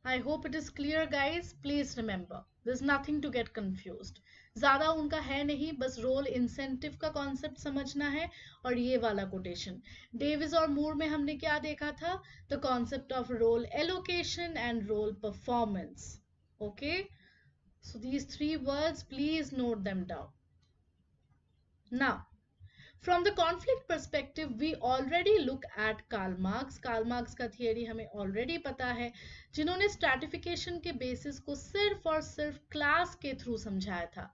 I hope it is clear guys. Please remember, there's nothing to get confused. ज़्यादा उनका है नहीं, बस role incentive का concept समझना है. और ये वाला कोटेशन डेविस और मूर में हमने क्या देखा था? The concept of role allocation and role performance. Okay, so these three words, please note them down. Now, from the conflict perspective, we already look at Karl Marx. Karl Marx का theory हमें already पता है, जिन्होंने stratification के basis को सिर्फ और सिर्फ class के through समझाया था.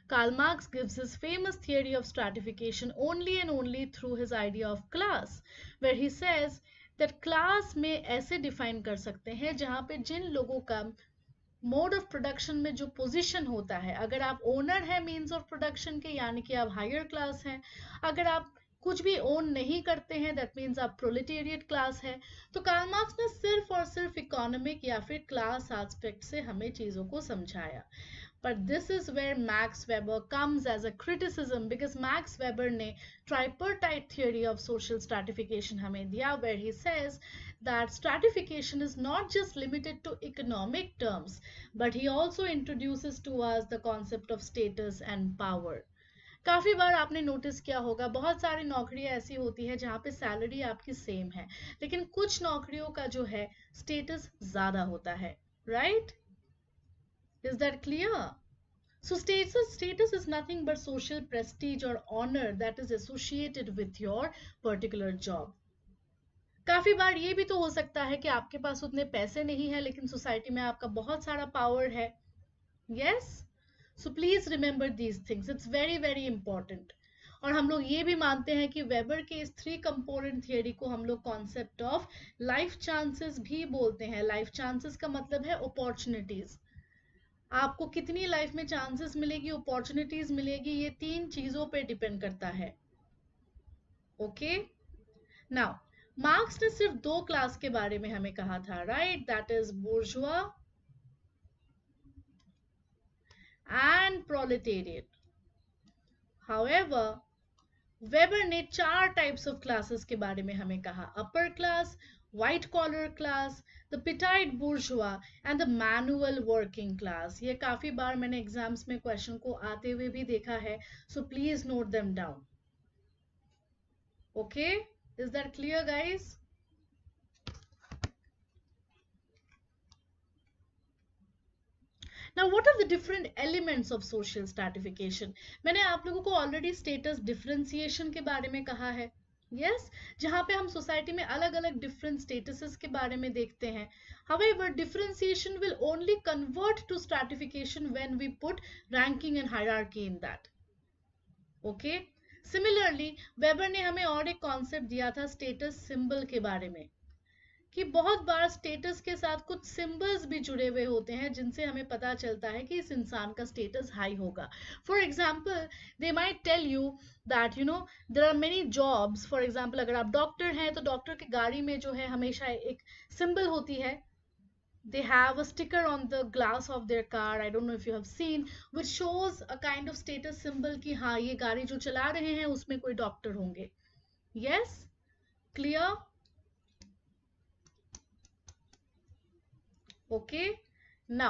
Karl Marx gives his famous theory of stratification only and only through his idea of class, where he says that class में ऐसे define कर सकते हैं जहाँ पे जिन लोगों का मोड ऑफ प्रोडक्शन में जो पोजीशन होता है, अगर आप ओनर है मींस ऑफ प्रोडक्शन के, यानी कि आप हायर क्लास हैं. अगर आप कुछ भी ओन नहीं करते हैं, दैट मीन्स आप प्रोलेटेरिएट क्लास है. तो कार्ल मार्क्स ने सिर्फ और सिर्फ इकोनॉमिक या फिर क्लास एस्पेक्ट से हमें चीजों को समझाया. But this is where Max Weber comes as a criticism, because Max Weber ने tripartite theory of social stratification हमें दिया, where he says that stratification is not just limited to economic terms, but he also introduces to us the concept of status and power. काफी बार आपने notice किया होगा, बहुत सारी नौकरियां ऐसी होती है जहाँ पे सैलरी आपकी सेम है, लेकिन कुछ नौकरियों का जो है स्टेटस ज्यादा होता है. Right? Is that clear? So status is nothing but social prestige or honor that is associated with your particular job. काफी बार ये भी तो हो सकता है कि आपके पास उतने पैसे नहीं है लेकिन सोसाइटी में आपका बहुत सारा पावर है. Yes? So please remember these things. It's very very important. और हम लोग ये भी मानते हैं कि वेबर के इस 3 कंपोनेंट थियरी को हम लोग कॉन्सेप्ट ऑफ लाइफ चांसेस भी बोलते हैं. लाइफ चांसेस का मतलब है अपॉर्चुनिटीज. आपको कितनी लाइफ में चांसेस मिलेगी, अपॉर्चुनिटीज मिलेगी, ये 3 चीजों पे डिपेंड करता है. ओके, नाउ मार्क्स ने सिर्फ 2 क्लास के बारे में हमें कहा था, right? That is bourgeois and proletariat. However, weber ने 4 टाइप्स ऑफ क्लासेस के बारे में हमें कहा, upper class, white collar class, the petite bourgeois and the manual working class. ये काफी बार मैंने एग्जाम्स में क्वेश्चन को आते हुए भी देखा है, so please note them down. Okay, is that clear guys? Now, what are the different elements of social stratification? मैंने आप लोगों को ऑलरेडी स्टेटस डिफरेंशिएशन के बारे में कहा है. यस, जहां पे हम सोसाइटी में अलग अलग डिफरेंट स्टेटसेस के बारे में देखते हैं. However, differentiation will only convert to stratification when we put ranking and hierarchy in that. Okay? Similarly, weber ने हमें और एक कॉन्सेप्ट दिया था स्टेटस सिंबल के बारे में, कि बहुत बार स्टेटस के साथ कुछ सिंबल्स भी जुड़े हुए होते हैं जिनसे हमें पता चलता है कि इस इंसान का स्टेटस हाई होगा. For example, they might tell you that you know there are many jobs. For example, अगर आप डॉक्टर हैं तो डॉक्टर की गाड़ी में जो है हमेशा एक सिंबल होती है. They have a sticker on the glass of their car. I don't know if you have seen, which shows a kind of status symbol कि हाँ ये गाड़ी जो चला रहे हैं उसमें कोई डॉक्टर होंगे. Yes, clear? Okay, now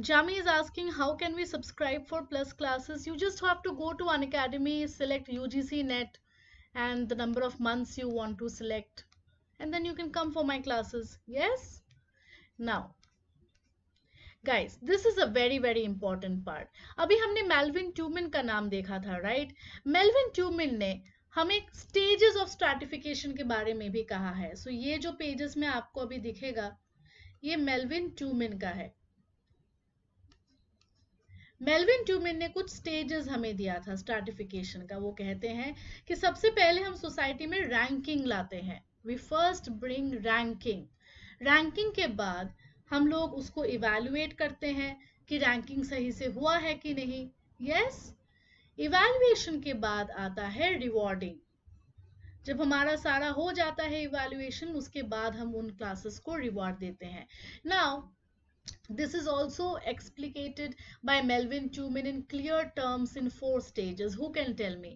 Jami is asking how can we subscribe for plus classes. You just have to go to Unacademy, select UGC net and the number of months you want to select, and then you can come for my classes. Yes, now guys, this is a very important part. अभी हमने Melvin Tumin का नाम देखा था, right? Melvin Tumin ने हमें stages of stratification के बारे में भी कहा है. सो ये जो पेजेस में आपको अभी दिखेगा ये मेल्विन ट्यूमिन का है. मेल्विन ट्यूमिन ने कुछ स्टेजेस हमें दिया था स्ट्रैटिफिकेशन का. वो कहते हैं कि सबसे पहले हम सोसाइटी में रैंकिंग लाते हैं. We first bring ranking. Ranking के बाद हम लोग उसको इवैल्यूएट करते हैं कि रैंकिंग सही से हुआ है कि नहीं. यस, इवैल्यूएशन के बाद आता है रिवॉर्डिंग. जब हमारा सारा हो जाता है इवैल्यूएशन, उसके बाद हम उन क्लासेस को रिवॉर्ड देते हैं. Now this is also explicated by Melvin Toomin in clear terms in 4 stages. Who can tell me?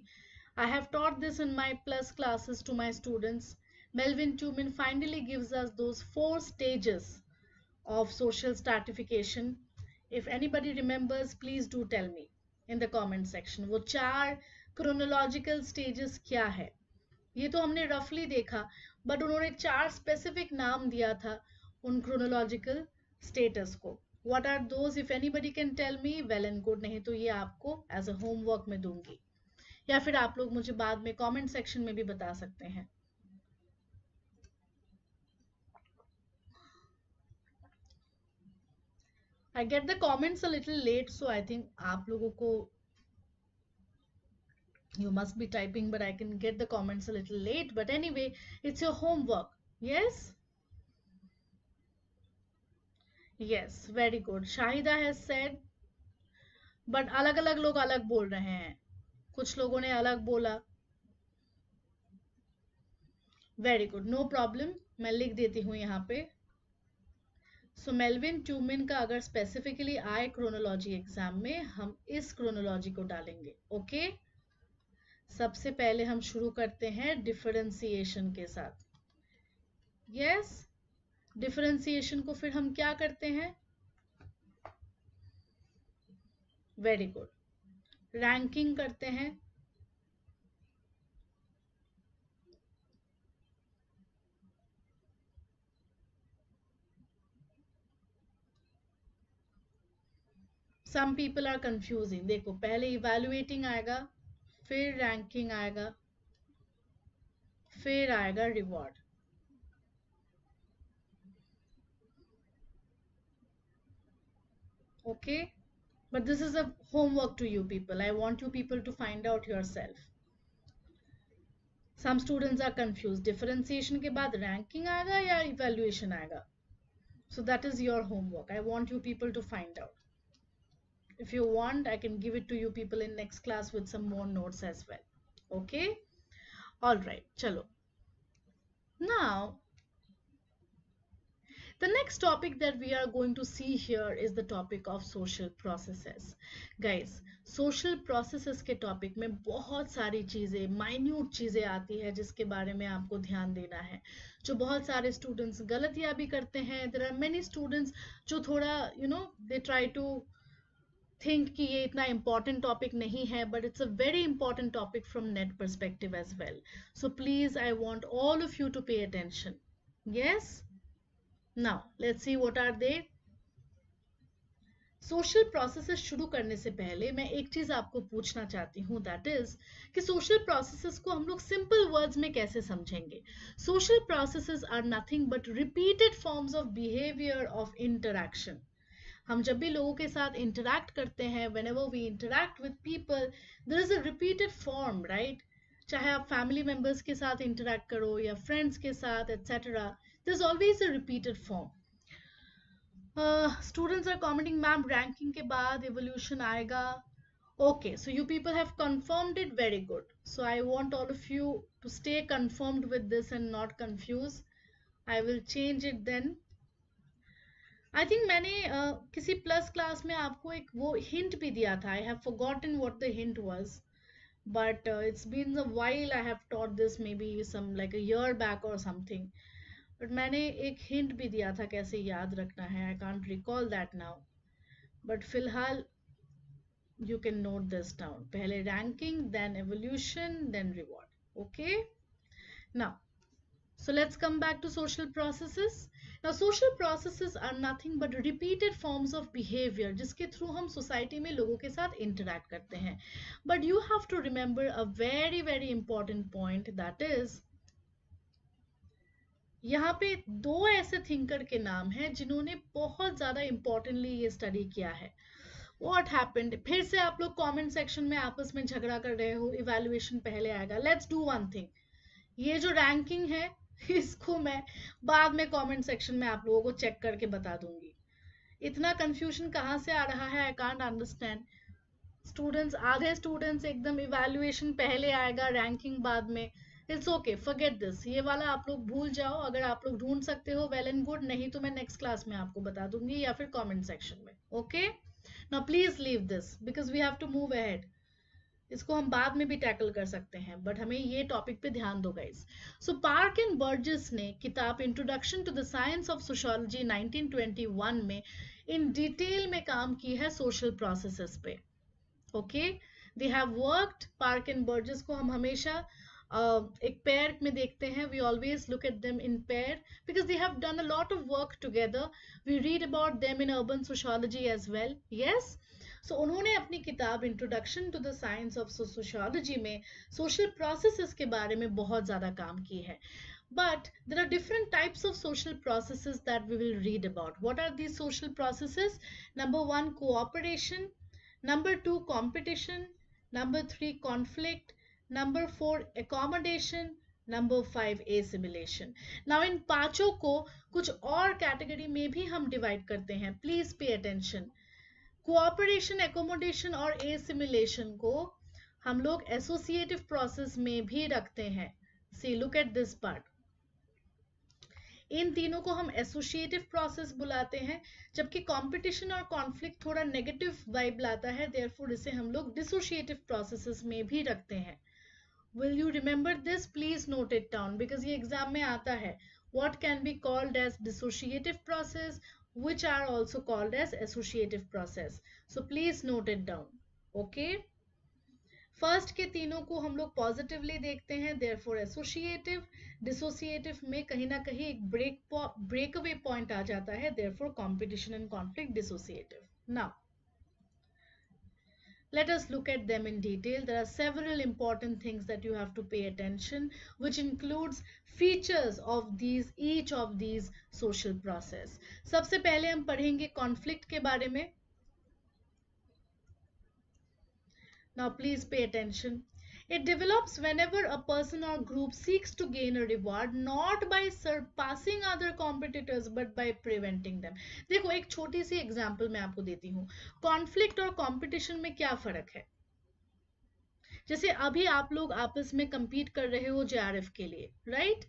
I have taught this in my plus classes to my students. Melvin Toomin finally gives us those 4 stages of social stratification. If anybody remembers, please do tell me in the comment section. वो 4 chronological stages क्या है? ये तो हमने roughly देखा, but उन्होंने 4 specific नाम दिया था उन chronological status को. What are those? If anybody can tell me, well and good. नहीं तो ये आपको as a homework में दूंगी, या फिर आप लोग मुझे बाद में comment section में भी बता सकते हैं. I get the comments a little late, so I think आप लोगों को you must be typing, but I can get the comments a little late. But anyway, it's your homework. Yes? Yes, very good. Shahida has said, but अलग अलग लोग अलग बोल रहे हैं. कुछ लोगों ने अलग बोला. Very good, no problem. मैं लिख देती हूँ यहाँ पे. So मेल्विन ट्यूमिन का अगर स्पेसिफिकली आए क्रोनोलॉजी एग्जाम में, हम इस क्रोनोलॉजी को डालेंगे. ओके, सबसे पहले हम शुरू करते हैं डिफरेंशिएशन के साथ. यस, डिफरेंशिएशन को फिर हम क्या करते हैं? वेरी गुड, रैंकिंग करते हैं. Some people are confusing. देखो, पहले इवैल्यूएटिंग आएगा, फिर रैंकिंग आएगा, फिर आएगा reward. Okay, but this is a homework to you people. I want you people to find out yourself. Some students are confused. Differentiation के बाद ranking आएगा या evaluation आएगा? So that is your homework. I want you people to find out. If you want, I can give it to you people in next class with some more notes as well. Okay? All right, chalo. Now, The next topic that we are going to see here is the topic of social processes. Guys, social processes के topic में बहुत सारी चीज़ें, minute चीज़ें आती है जिसके बारे में आपको ध्यान देना है, जो बहुत सारे स्टूडेंट्स गलतियां भी करते हैं. देयर आर मेनी स्टूडेंट्स जो थोड़ा दे ट्राई टू थिंक कि ये इतना इम्पॉर्टेंट टॉपिक नहीं है, but it's a very important topic from NET perspective as well. So please I want all of you to pay attention. Yes, now let's see what are they. Social processes शुरू करने से पहले मैं एक चीज आपको पूछना चाहती हूँ, दैट इज कि सोशल प्रोसेसेस को हम लोग सिंपल वर्ड्स में कैसे समझेंगे. Social processes are nothing but repeated forms of behaviour of interaction. हम जब भी लोगों के साथ इंटरैक्ट करते हैं, whenever we interact with people, there is a repeated form, right? चाहे आप फैमिली मेंबर्स के साथ इंटरैक्ट करो या फ्रेंड्स के साथ etc., there is always a repeated form. Students are commenting, ma'am ranking के बाद evolution आएगा. Okay, so you people have confirmed it, very good. So I want all of you to stay confirmed with this and not confused. I will change it then. I think मैंने किसी plus class में आपको एक वो hint भी दिया था. I have forgotten what the hint was, but it's been a while I have taught this, may be some like a year back और समथिंग. बट मैंने एक हिंट भी दिया था कैसे याद रखना है. I can't recall that now, but फिलहाल you can note this down. पहले ranking, then evolution, then reward. Okay, now so let's come back to social processes. Now social processes are nothing but repeated forms of behavior जिसके through हम society में लोगों के साथ interact करते हैं. But you have to remember a very very important point, that is यहाँ पे दो ऐसे थिंकर के नाम हैं जिन्होंने बहुत ज्यादा इंपॉर्टेंटली ये स्टडी किया है. What happened? फिर से आप लोग कमेंट सेक्शन में आपस में झगड़ा कर रहे हो, इवैल्यूएशन पहले आएगा. Let's do one thing. ये जो रैंकिंग है इसको मैं बाद में कमेंट सेक्शन में आप लोगों को चेक करके बता दूंगी. इतना कंफ्यूजन कहाँ से आ रहा है, आई कांट अंडरस्टैंड. स्टूडेंट्स, आधे स्टूडेंट्स एकदम इवैल्यूएशन पहले आएगा, रैंकिंग बाद में. It's okay, forget this. ये वाला आप लोग भूल जाओ. अगर आप लोग ढूंढ सकते हो वेल एंड गुड, नहीं तो मैं नेक्स्ट क्लास में आपको बता दूंगी या फिर कॉमेंट सेक्शन में. Okay, now please leave this because we have to move ahead. इसको हम बाद में भी टैकल कर सकते हैं, बट हमें ये टॉपिक पे ध्यान दो guys. So Park and Burgess ने किताब introduction to the science of sociology 1921 में इन डिटेल में काम की है सोशल प्रोसेसेस पे. Okay, they have worked. Park and Burgess को हम हमेशा एक पेयर में देखते हैं. We always look at them in pair because they have done a lot of work together. We read about them in urban sociology as well. Yes, सो उन्होंने अपनी किताब introduction to the science of sociology में social processes के बारे में बहुत ज़्यादा काम की है. But there are different types of social processes that we will read about. What are these social processes? Number 1, cooperation. Number 2, competition. Number 3, conflict. Number 4, accommodation. Number 5, assimilation. Now इन पांचों को कुछ और कैटेगरी में भी हम डिवाइड करते हैं. Please pay attention. Cooperation, accommodation और एसिमिलेशन को हम लोग एसोसिएटिव प्रोसेस में भी रखते हैं. सी, लुक एट दिस पार्ट. इन तीनों को हम एसोसिएटिव प्रोसेस बुलाते हैं, जबकि कंपटीशन और कॉन्फ्लिक्ट थोड़ा नेगेटिव वाइब लाता है, देयरफॉर इसे हम लोग डिसोसिएटिव प्रोसेसेस में भी रखते हैं. Will you remember this? Please note it down because ये एग्जाम में आता है. What can be called as dissociative process, which are also called as associative process. So please note it down. Okay, first के तीनों को हम लोग positively देखते हैं, therefore associative. डिसोसिएटिव में कहीं ना कहीं एक ब्रेक अवे पॉइंट आ जाता है, therefore competition and conflict dissociative. Now let us look at them in detail. There are several important things that you have to pay attention, which includes features of each of these social process. सबसे पहले हम पढ़ेंगे conflict के बारे में. Now please pay attention. It develops whenever a person or group seeks to gain a reward not by surpassing other competitors but by preventing them. देखो, एक छोटी सी एग्जांपल मैं आपको देती हूँ. कॉन्फ्लिक्ट और कंपटीशन में क्या फर्क है? जैसे अभी आप लोग आपस में compete कर रहे हो JRF के लिए, राइट?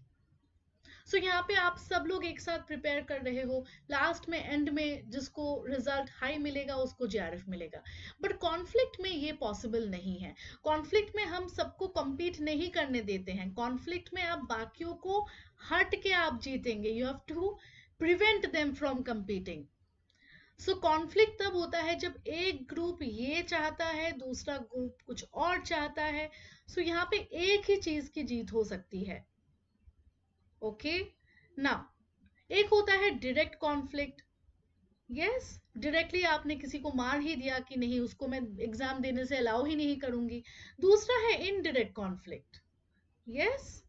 सो यहाँ पे आप सब लोग एक साथ प्रिपेयर कर रहे हो, लास्ट में एंड में जिसको रिजल्ट हाई मिलेगा उसको जीआरएफ मिलेगा। बट कॉन्फ्लिक्ट में ये पॉसिबल नहीं है। कॉन्फ्लिक्ट में हम सबको compete नहीं करने देते हैं। कॉन्फ्लिक्ट में आप बाकियों को हट के आप जीतेंगे। You have to prevent them from competing। So conflict तब होता है जब एक ग्रुप ये चाहता है, दूसरा ग्रुप कुछ और चाहता है। सो यहाँ पे एक ही चीज की जीत हो सकती है। ओके ना, एक होता है डायरेक्ट कॉन्फ्लिक्ट। यस, डायरेक्टली आपने किसी को मार ही दिया कि नहीं उसको मैं एग्जाम देने से अलाउ ही नहीं करूंगी। दूसरा है इनडायरेक्ट कॉन्फ्लिक्ट। यस,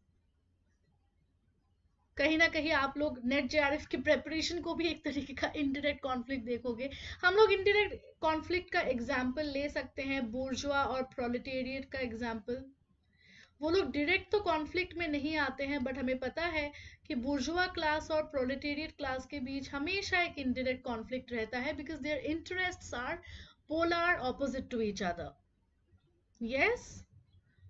कहीं ना कहीं आप लोग नेट जेआरएफ की प्रेपरेशन को भी एक तरीके का इनडायरेक्ट कॉन्फ्लिक्ट देखोगे। हम लोग इनडायरेक्ट कॉन्फ्लिक्ट का एग्जाम्पल ले सकते हैं बुर्जुआ और प्रोलेटेरिएट का एग्जाम्पल। वो लोग डायरेक्ट तो कॉन्फ्लिक्ट में नहीं आते हैं, बट हमें पता है कि बुर्जुआ क्लास और प्रोलेटेरिएट क्लास के बीच हमेशा एक इनडायरेक्ट कॉन्फ्लिक्ट रहता है, because their interests are polar opposite to each other. Yes,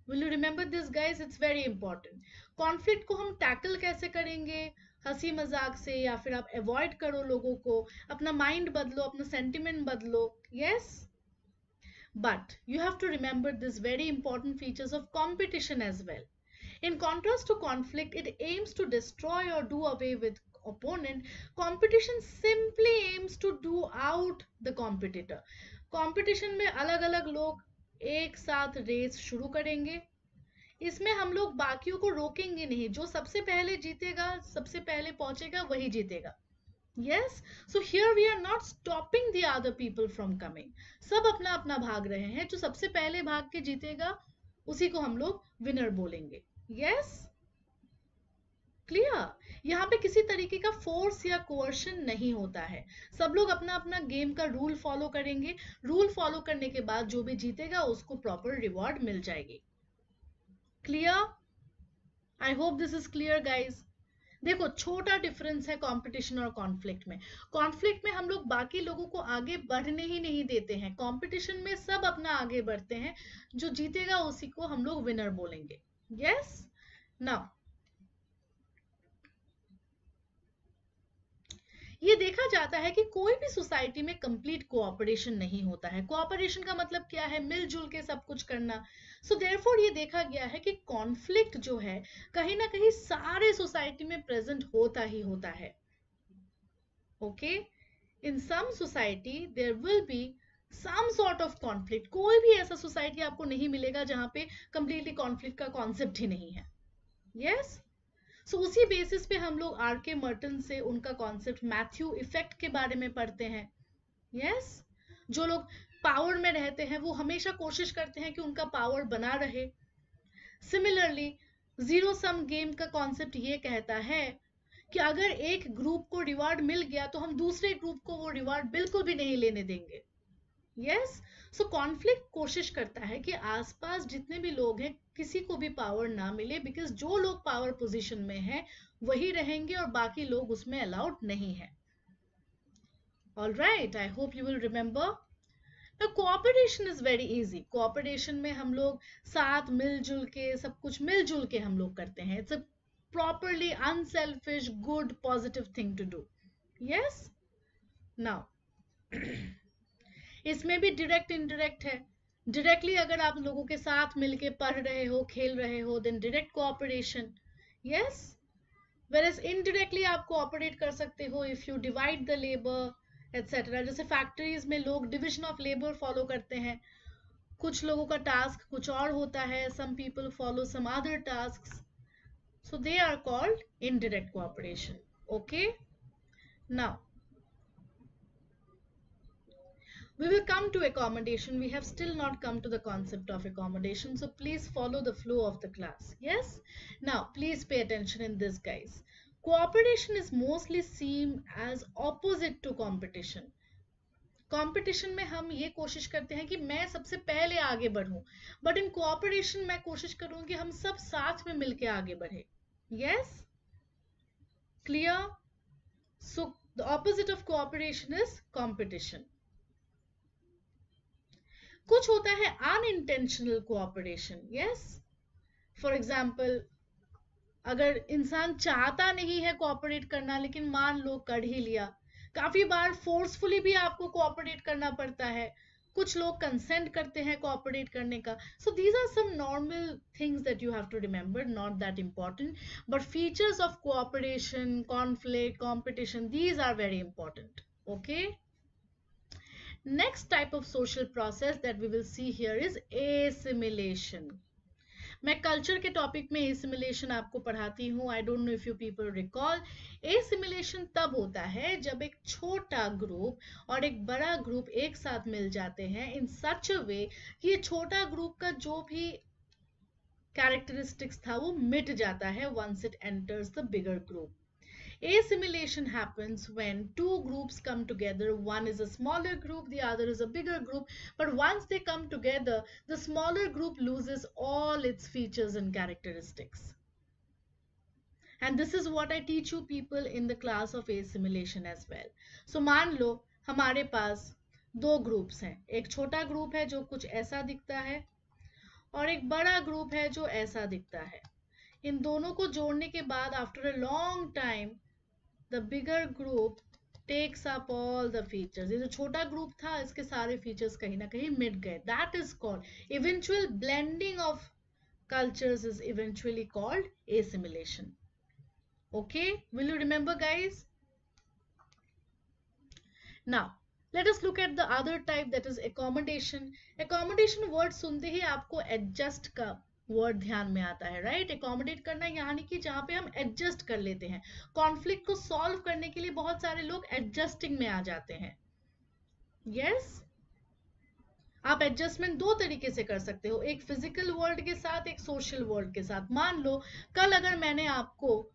will you remember this guys, it's very important. Conflict को हम टैकल कैसे करेंगे? हंसी मजाक से, या फिर आप अवॉइड करो लोगों को, अपना माइंड बदलो, अपना सेंटिमेंट बदलो। Yes, but you have to remember this very important features of competition as well. In contrast to conflict, it aims to destroy or do away with opponent. Competition simply aims to do out the competitor. Competition में अलग अलग लोग एक साथ race शुरू करेंगे। इसमें हम लोग बाकियों को रोकेंगे नहीं। जो सबसे पहले जीतेगा, सबसे पहले पहुंचेगा, वही जीतेगा। Yes, so here we are not stopping the other people from coming. सब अपना अपना भाग रहे हैं। जो सबसे पहले भाग के जीतेगा उसी को हम लोग विनर बोलेंगे। Yes, clear? यहाँ पे किसी तरीके का फोर्स या कोअर्शन नहीं होता है। सब लोग अपना अपना गेम का रूल फॉलो करेंगे। रूल फॉलो करने के बाद जो भी जीतेगा उसको प्रॉपर रिवॉर्ड मिल जाएगी। Clear? I hope this is clear guys. देखो, छोटा डिफरेंस है कंपटीशन और कॉन्फ्लिक्ट में। कॉन्फ्लिक्ट में हम लोग बाकी लोगों को आगे बढ़ने ही नहीं देते हैं। कंपटीशन में सब अपना आगे बढ़ते हैं। जो जीतेगा उसी को हम लोग विनर बोलेंगे। यस, नाउ ये देखा जाता है कि कोई भी सोसाइटी में कंप्लीट कोऑपरेशन नहीं होता है। कोऑपरेशन का मतलब क्या है? मिलजुल के सब कुछ करना। सो देयरफॉर ये देखा गया है कि कॉन्फ्लिक्ट जो है कहीं ना कहीं सारे सोसाइटी में प्रेजेंट होता ही होता है। Okay, in some society there will be some sort of conflict. कोई भी ऐसा सोसाइटी आपको नहीं मिलेगा जहां पे कंप्लीटली कॉन्फ्लिक्ट का कॉन्सेप्ट ही नहीं है। यस, सो उसी बेसिस पे हम लोग आर.के. मर्टन से उनका कॉन्सेप्ट मैथ्यू इफेक्ट के बारे में पढ़ते हैं। यस, जो लोग पावर में रहते हैं वो हमेशा कोशिश करते हैं कि उनका पावर बना रहे। सिमिलरली जीरो सम गेम का कॉन्सेप्ट ये कहता है कि अगर एक ग्रुप को रिवार्ड मिल गया तो हम दूसरे ग्रुप को वो रिवार्ड बिल्कुल भी नहीं लेने देंगे। यस, सो कॉन्फ्लिक्ट कोशिश करता है कि आसपास जितने भी लोग हैं किसी को भी पावर ना मिले, बिकॉज जो लोग पावर पोजीशन में हैं वही रहेंगे और बाकी लोग उसमें अलाउड नहीं है। All right, I hope you will remember. Cooperation is very easy. Cooperation में हम लोग साथ मिलजुल के सब कुछ मिलजुल के हम लोग करते हैं। It's a properly unselfish good positive thing to do. Yes, now इसमें भी डायरेक्ट इनडायरेक्ट है। डायरेक्टली अगर आप लोगों के साथ मिलके पढ़ रहे हो, खेल रहे हो, then direct cooperation. Yes, whereas indirectly आप कोऑपरेट कर सकते हो if you divide the labour etcetera. जैसे फैक्ट्रीज में लोग डिविजन ऑफ लेबर फॉलो करते हैं। कुछ लोगों का टास्क कुछ और होता है, some people follow some other tasks, so they are called indirect cooperation. Okay, now we will come to accommodation. We have still not come to the concept of accommodation, so please follow the flow of the class. Yes, now please pay attention in this guys. Cooperation is mostly seen as opposite to competition. Competition में हम ये कोशिश करते हैं कि मैं सबसे पहले आगे बढ़ूं, बट इन कोऑपरेशन मैं कोशिश करूं कि हम सब साथ में मिलके आगे बढ़े। Yes, clear? So the opposite of cooperation is competition. कुछ होता है unintentional cooperation. Yes, for example अगर इंसान चाहता नहीं है कोऑपरेट करना, लेकिन मान लो कर ही लिया, काफी बार फोर्सफुली भी आपको कोऑपरेट करना पड़ता है, कुछ लोग कंसेंट करते हैं कोऑपरेट करने का. So these are some normal things that you have to remember, not that important, but features of cooperation, conflict, competition, these are very important. Okay. Next type of social process that we will see here is assimilation. मैं culture के topic में assimilation आपको पढ़ाती हूँ. आई don't know if you people recall. Assimilation तब होता है जब एक छोटा ग्रुप और एक बड़ा ग्रुप एक साथ मिल जाते हैं इन सच अ वे कि ये छोटा ग्रुप का जो भी कैरेक्टरिस्टिक्स था वो मिट जाता है once it enters the bigger group. Assimilation happens when two groups come together. One is a smaller group, the other is a bigger group. But once they come together, the smaller group loses all its features and characteristics. And this is what I teach you people in the class of assimilation as well. So मान लो हमारे पास दो groups हैं. एक छोटा group है जो कुछ ऐसा दिखता है और एक बड़ा ग्रुप है जो ऐसा दिखता है. इन दोनों को जोड़ने के बाद after a long time the bigger group takes up all the features. ये जो छोटा ग्रुप था इसके सारे फीचर्स कहीं ना कहीं मिट गए. That is called eventual blending of cultures is eventually called assimilation. Okay, will you remember guys? Now let us look at the other type, that is accommodation. Accommodation word सुनते ही आपको adjust का word ध्यान में आता है, right. Accommodate करना यानी कि जहां पे हम एडजस्ट कर लेते हैं. कॉन्फ्लिक्ट को सॉल्व करने के लिए बहुत सारे लोग एडजस्टिंग में आ जाते हैं. यस, आप एडजस्टमेंट दो तरीके से कर सकते हो, एक फिजिकल वर्ल्ड के साथ, एक सोशल वर्ल्ड के साथ. मान लो कल अगर मैंने आपको,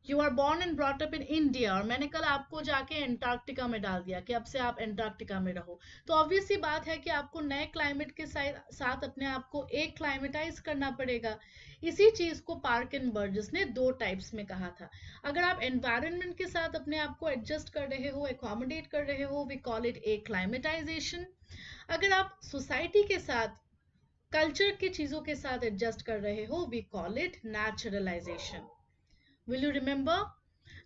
you are born and brought up in India, और मैंने कल आपको जाके एंटार्क्टिका में डाल दिया कि अब से आप एंटार्क्टिका में रहो, तो ऑब्वियस सी बात है कि आपको नए क्लाइमेट के साथ अपने आप को एक क्लाइमेटाइज करना पड़ेगा. इसी चीज को पार्क एंड बर्जेस ने दो टाइप्स में कहा था. अगर आप एनवायरनमेंट के साथ अपने आप को एडजस्ट कर रहे हो, एकोमोडेट कर रहे हो, वी कॉल इट ए क्लाइमेटाइजेशन. अगर आप सोसाइटी के साथ, कल्चर की चीजों के साथ एडजस्ट कर रहे हो, we call it naturalization. Will you remember?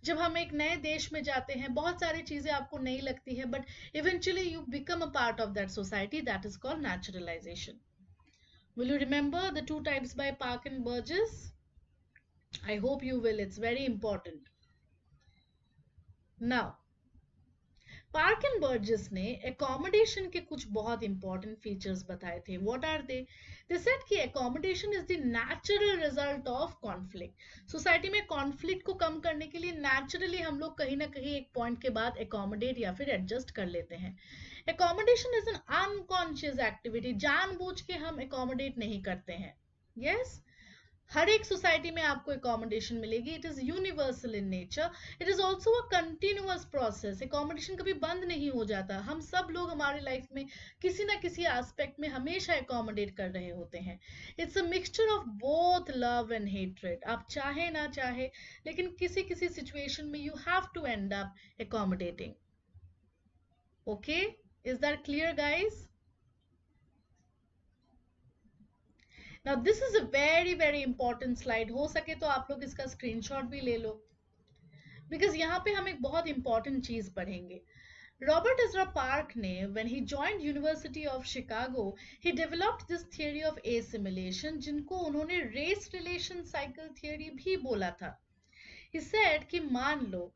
जब हम एक नए देश में जाते हैं, बहुत सारी चीजें आपको नई लगती है, but eventually you become a part of that society. That is called naturalization. Will you remember the two types by Park and Burgess? I hope you will. It's very important. Now, Park and Burgess ने accommodation के कुछ बहुत important features बताए थे. What are they? They said कि accommodation is the natural result of conflict. Society में conflict को कम करने के लिए नेचुरली हम लोग कहीं ना कहीं एक पॉइंट के बाद एकोमोडेट या फिर एडजस्ट कर लेते हैं. Accommodation is an unconscious activity. जानबूझ के हम एकोमोडेट नहीं करते हैं. यस, हर एक सोसाइटी में आपको एकोमोडेशन मिलेगी. It is universal in nature. It is also a continuous process. Accommodation कभी बंद नहीं हो जाता. हम सब लोग हमारी लाइफ में किसी ना किसी एस्पेक्ट में हमेशा एकोमोडेट कर रहे होते हैं. It's a mixture of both love and hatred. आप चाहे ना चाहे, लेकिन किसी किसी सिचुएशन में you have to end up accommodating. Okay, is that clear guys? Now this is a very important slide. हो सके तो आप लोग इसका स्क्रीनशॉट भी ले लो, बिकॉज यहाँ पे हम एक बहुत इंपॉर्टेंट चीज पढ़ेंगे. रॉबर्ट एजरा पार्क ने, when he joined University of Chicago, he developed this theory of assimilation, जिनको उन्होंने race relation cycle theory भी बोला था. He said कि मान लो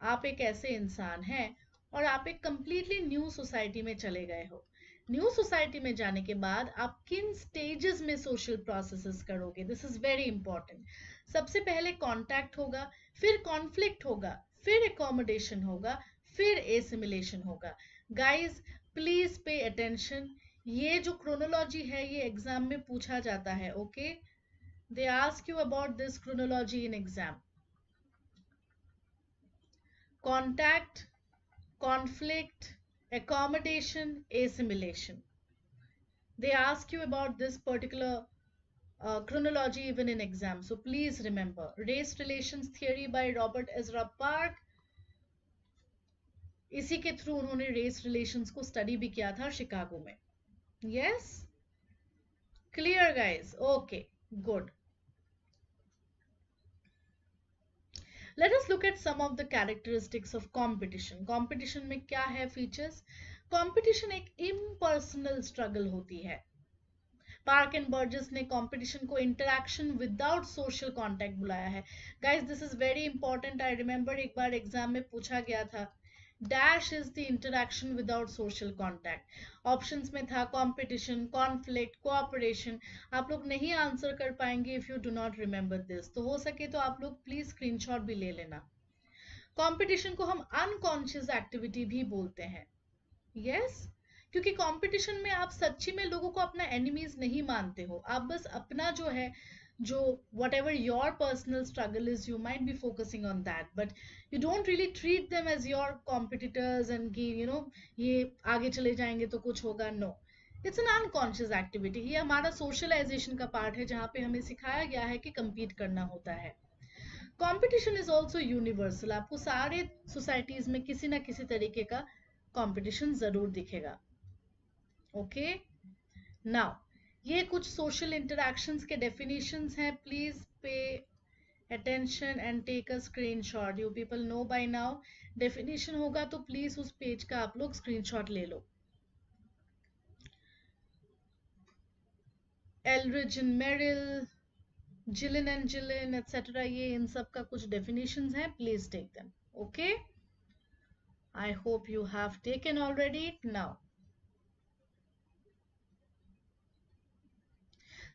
आप एक ऐसे इंसान हैं और आप एक completely new society में चले गए हो. न्यू सोसाइटी में जाने के बाद आप किन स्टेजेस में सोशल प्रोसेसेस करोगे? This is very important. सबसे पहले कांटेक्ट होगा, फिर कॉन्फ्लिक्ट होगा, फिर एकोमोडेशन होगा, फिर एसिमिलेशन होगा. Guys please pay attention. ये जो क्रोनोलॉजी है ये एग्जाम में पूछा जाता है. Okay, they ask you about this chronology in exam. Contact, conflict, accommodation, assimilation. They ask you about this particular chronology even in exam. So please remember, race relations theory by Robert Ezra Park. इसी के through उन्होंने race relations को study भी किया था Chicago में. Yes, clear guys? Okay, good. Let us look at some of the characteristics of competition. Competition में क्या है features? Competition एक impersonal struggle होती है. पार्क एंड बर्जेस ने कंपटीशन को इंटरैक्शन विदाउट सोशल कांटेक्ट बुलाया है. Guys this is very important. I remember एक बार एग्जाम में पूछा गया था, dash is the interaction without social contact. Options में था कंपटीशन, कॉन्फ्लिक्ट, कोऑपरेशन. आप लोग नहीं आंसर कर पाएंगे if you do not remember this. तो हो सके तो आप लोग प्लीज स्क्रीनशॉट भी ले लेना. कंपटीशन को हम अनकॉन्शियस एक्टिविटी भी बोलते हैं. यस, क्योंकि कंपटीशन में आप सच्ची में लोगों को अपना एनिमीज नहीं मानते हो. आप बस अपना जो है, जो whatever your personal struggle is, you might be focusing on that, but you don't really treat them as your competitors and कि you know ये आगे चले जाएंगे तो कुछ होगा. No, it's an unconscious activity. ये हमारा socialization का पार्ट है जहाँ पे हमें सिखाया गया है कि compete करना होता है. Competition is also universal. आपको सारे सोसाइटीज में किसी ना किसी तरीके का कंपटीशन जरूर दिखेगा. ओके, नाउ ये कुछ सोशल इंटरैक्शंस के डेफिनेशंस हैं. Please pay attention and take a screenshot. You people know by now. Definition होगा तो प्लीज उस पेज का आप लोग स्क्रीनशॉट ले लो. Eldridge and Merrill, Gillin and Gillin etcetera, ये इन सब का कुछ डेफिनेशंस हैं. Please take them. Okay, I hope you have taken already. Now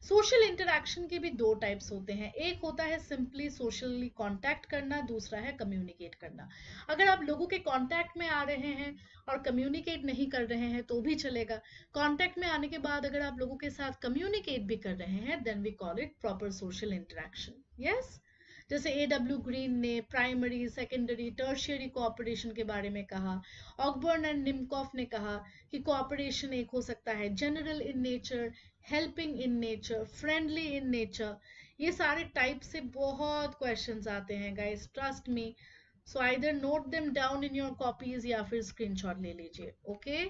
social interaction के भी दो टाइप्स होते हैं. एक होता है सिंपली सोशली कांटेक्ट करना, दूसरा है कम्युनिकेट करना. अगर आप लोगों के कांटेक्ट में आ रहे हैं और कम्युनिकेट नहीं कर रहे हैं तो भी चलेगा. कांटेक्ट में आने के बाद अगर आप लोगों के साथ कम्युनिकेट भी कर रहे हैं, then we call it proper social interaction. Yes, जैसे A.W. ग्रीन ने प्राइमरी, सेकेंडरी, टर्शियरी कोऑपरेशन के बारे में कहा. ऑकबर्न एंड निमकॉफ ने कहा कि कोऑपरेशन एक हो सकता है general in nature, helping in nature, friendly in nature. ये सारे टाइप से बहुत क्वेश्चंस आते हैं guys, trust me. So either note them down in your copies या फिर स्क्रीनशॉट ले लीजिए. Okay,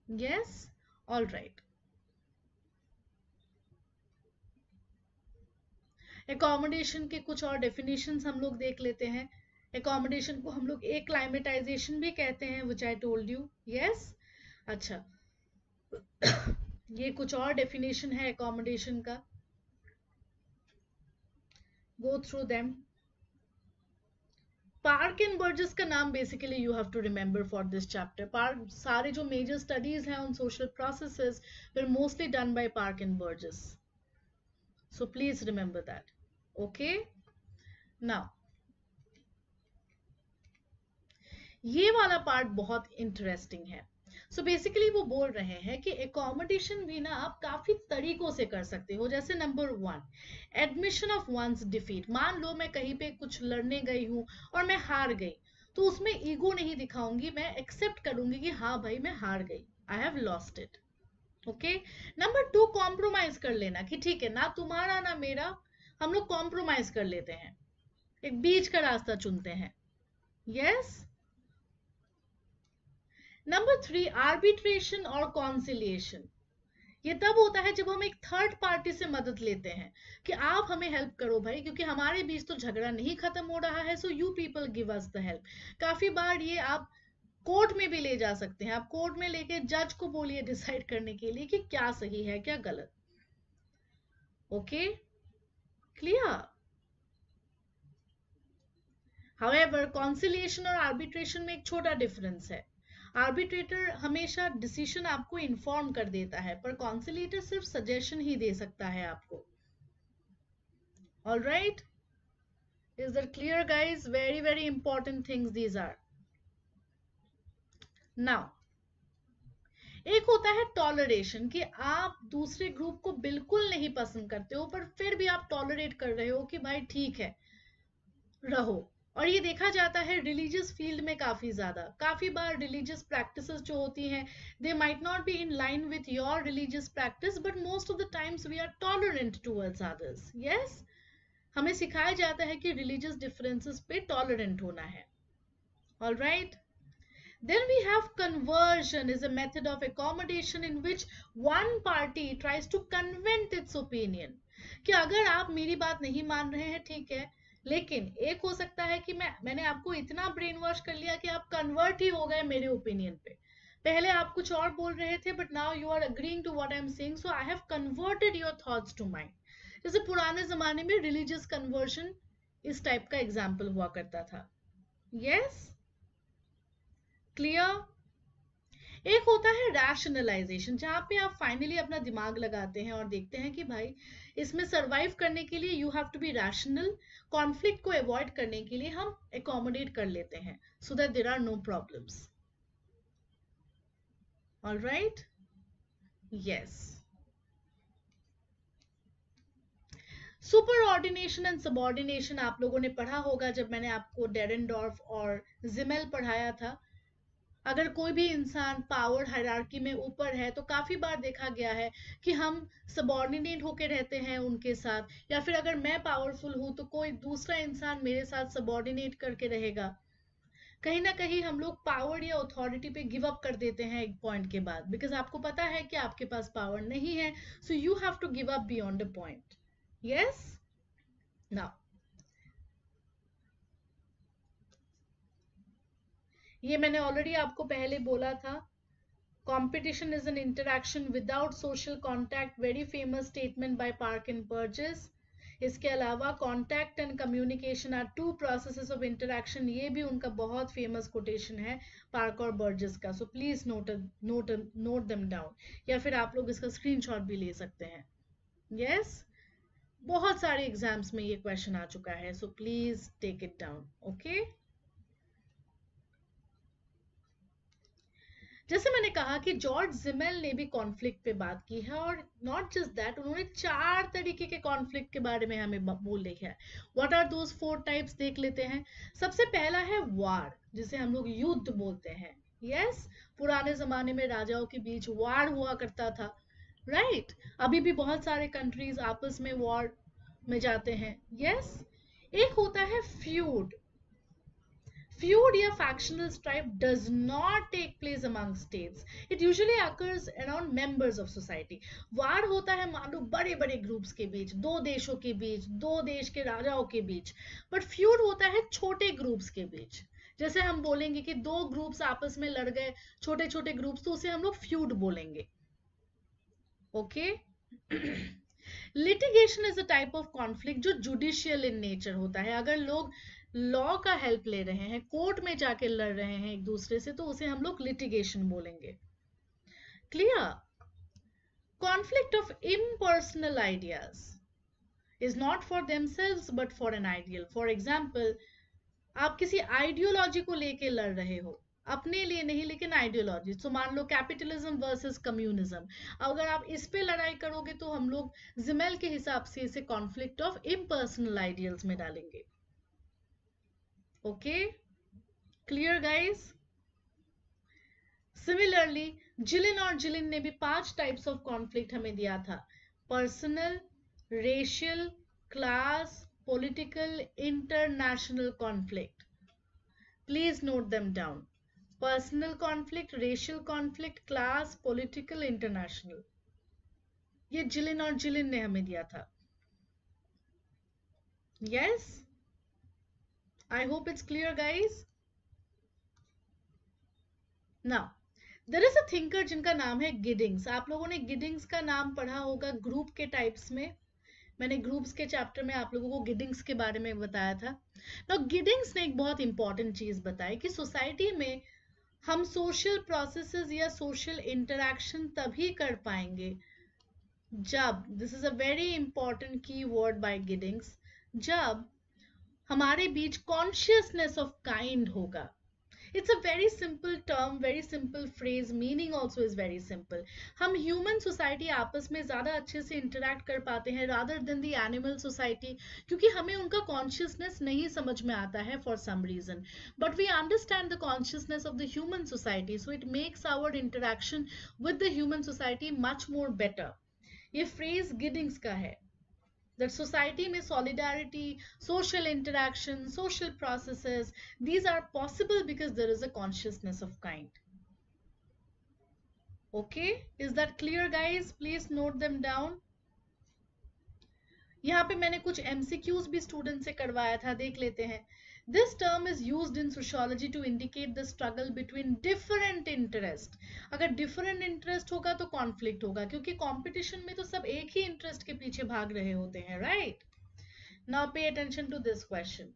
yes, all right. Accommodation के कुछ और डेफिनेशंस हम लोग देख लेते हैं. एकोमोडेशन को हम लोग एक्लाइमेटाइजेशन भी कहते हैं, which I told you. Yes, अच्छा ये कुछ और डेफिनेशन है एकोमोडेशन का. Go through them. Park and Burgess का नाम basically you have to remember for this chapter. Park, सारे जो मेजर स्टडीज हैं on social processes were mostly done by Park and Burgess. So please remember that. Okay, now ये वाला part बहुत interesting है. So basically वो बोल रहे हैं कि एकोमोडेशन भी ना आप काफी तरीकों से कर सकते हो. जैसे number 1, admission of once defeat. मान लो मैं कहीं पे कुछ लड़ने गई हूँ और मैं हार गई, तो उसमें ईगो नहीं दिखाऊंगी, मैं एक्सेप्ट करूंगी कि हाँ भाई मैं हार गई, I have lost it. Okay, number 2, compromise कर लेना कि ठीक है ना तुम्हारा ना मेरा, हम लोग कॉम्प्रोमाइज कर लेते हैं, एक बीच का रास्ता चुनते हैं. यस. नंबर 3, आर्बिट्रेशन और कॉन्सिलिएशन. ये तब होता है जब हम एक थर्ड पार्टी से मदद लेते हैं कि आप हमें हेल्प करो भाई, क्योंकि हमारे बीच तो झगड़ा नहीं खत्म हो रहा है, so you people give us the help. काफी बार ये आप कोर्ट में भी ले जा सकते हैं. आप कोर्ट में लेके जज को बोलिए डिसाइड करने के लिए कि क्या सही है क्या गलत. Okay, clear. हाउएवर कॉन्सिलिएशन और आर्बिट्रेशन में एक छोटा डिफरेंस है. आर्बिट्रेटर हमेशा डिसीजन आपको इन्फॉर्म कर देता है, पर कॉन्सिलिएटर सिर्फ सजेशन ही दे सकता है आपको. All right, is that clear guys? Very very important things these are. Now एक होता है टॉलरेशन, कि आप दूसरे ग्रुप को बिल्कुल नहीं पसंद करते हो पर फिर भी आप टॉलरेट कर रहे हो कि भाई ठीक है रहो. और ये देखा जाता है रिलीजियस फील्ड में काफी ज्यादा. काफी बार रिलीजियस प्रैक्टिसेस जो होती हैं, they might not be in line with your religious practice, but most of the times we are tolerant towards others. Yes, हमें सिखाया जाता है कि रिलीजियस डिफरेंसेस पे टॉलरेंट होना है. All right. Then we have conversion is a method of accommodation in which one party tries to convert its opinion. कि अगर आप मेरी बात नहीं मान रहे हैं ठीक है, लेकिन एक हो सकता है कि मैंने आपको इतना ब्रेन वॉश कर लिया कि आप कन्वर्ट ही हो गए मेरे ओपिनियन पे। पहले आप कुछ और बोल रहे थे, but now you are agreeing to what I am saying, so I have converted your thoughts to mind. जैसे पुराने जमाने में रिलीजियस कन्वर्शन इस टाइप का एग्जाम्पल हुआ करता था। Yes, clear. एक होता है रैशनलाइजेशन, जहां पे आप फाइनली अपना दिमाग लगाते हैं और देखते हैं कि भाई इसमें सरवाइव करने के लिए you have to be rational. Conflict को अवॉइड करने के लिए हम एकोमोडेट कर लेते हैं so that there are no problems. All right, yes. Superordination and subordination आप लोगों ने पढ़ा होगा जब मैंने आपको डेरेनडॉर्फ और जिमेल पढ़ाया था। अगर कोई भी इंसान पावर हायरार्की में ऊपर है तो काफी बार देखा गया है कि हम सबऑर्डिनेट होके रहते हैं उनके साथ, या फिर अगर मैं पावरफुल हूं तो कोई दूसरा इंसान मेरे साथ सबऑर्डिनेट करके रहेगा। कहीं ना कहीं हम लोग पावर या अथॉरिटी पे गिव अप कर देते हैं एक पॉइंट के बाद, बिकॉज आपको पता है कि आपके पास पावर नहीं है, so you have to give up beyond the point. Yes, now ये मैंने ऑलरेडी आपको पहले बोला था, competition is an interaction without social contact, very famous statement by Park and Burgess। इसके अलावा contact and communication are two processes of interaction, ये भी उनका बहुत फेमस कोटेशन है पार्क और बर्जेस का। So please note them down, या फिर आप लोग इसका स्क्रीनशॉट भी ले सकते हैं। यस, बहुत सारे एग्जाम्स में ये क्वेश्चन आ चुका है, so please take it down. Okay, जैसे मैंने कहा कि जॉर्ज जिमेल ने भी कॉन्फ्लिक्ट पे बात की है, और नॉट जस्ट दैट, उन्होंने 4 तरीके के कॉन्फ्लिक्ट के बारे में हमें बोल लिखा है। व्हाट आर दोज 4 टाइप्स, देख लेते हैं। सबसे पहला है वार, जिसे हम लोग युद्ध बोलते हैं। यस, पुराने जमाने में राजाओं के बीच वार हुआ करता था, राइट। अभी भी बहुत सारे कंट्रीज आपस में वॉर में जाते हैं। यस, एक होता है फ्यूड। Feud या factional strife does not take place among states. It usually occurs around members of society. वार होता है मान लो बड़े बड़े ग्रुप्स के बीच, दो देशों के बीच, दो देश के राजाओं के बीच। बट फ्यूड होता है छोटे ग्रुप्स के बीच। जैसे हम बोलेंगे कि दो ग्रुप्स आपस में लड़ गए, छोटे छोटे ग्रुप्स, तो उसे हम लोग फ्यूड बोलेंगे। Okay, litigation is a type of conflict जो जुडिशियल इन नेचर होता है। अगर लोग लॉ का हेल्प ले रहे हैं, कोर्ट में जाके लड़ रहे हैं एक दूसरे से, तो उसे हम लोग लिटिगेशन बोलेंगे। Clear. Conflict of impersonal ideas is not for themselves but for an ideal. For example, आप किसी आइडियोलॉजी को लेके लड़ रहे हो, अपने लिए नहीं लेकिन आइडियोलॉजी। तो मान लो कैपिटलिज्म वर्सेस कम्युनिज्म, अगर आप इस पे लड़ाई करोगे तो हम लोग जिमेल के हिसाब से इसे कॉन्फ्लिक्ट ऑफ इम्पर्सनल आइडियल्स में डालेंगे। Okay, clear guys. सिमिलरली जिलिन और जिलिन ने भी 5 टाइप्स ऑफ कॉन्फ्लिक्ट हमें दिया था। Personal, racial, class, political, international conflict. Please note them down. Personal conflict, racial conflict, class, political, international, ये जिलिन और जिलिन ने हमें दिया था। Yes, I hope it's clear guys. Now there is a thinker जिनका नाम है गिडिंग्स। आप लोगों ने गिडिंग्स का नाम पढ़ा होगा ग्रुप के टाइप्स में। मैंने ग्रुप्स के चैप्टर में आप लोगों को गिडिंग्स के बारे में बताया था। नाउ गिडिंग्स ने एक बहुत इंपॉर्टेंट चीज बताई कि सोसाइटी में हम सोशल प्रोसेसेस या सोशल इंटरैक्शन तभी कर पाएंगे जब, this is a very important की वर्ड बाय गिडिंग्स, जब हमारे बीच कॉन्शियसनेस ऑफ काइंड होगा। It's a very simple term, very simple phrase, meaning also is very simple. हम human society आपस में ज़्यादा अच्छे से interact कर पाते हैं rather than the animal society, क्योंकि हमें उनका consciousness नहीं समझ में आता है for some reason. But we understand the consciousness of the human society, so it makes our interaction with the human society much more better. ये phrase Giddings का है, that society में solidarity, social interaction, social processes, these are possible because there is a consciousness of kind. Okay, is that clear guys? Please note them down. यहाँ पे मैंने कुछ MCQs भी student से करवाया था, देख लेते हैं. This term is used in sociology to indicate the struggle between different interest. अगर different interest होगा तो conflict होगा, क्योंकि competition में तो सब एक ही interest के पीछे भाग रहे होते हैं, right? Now pay attention to this question.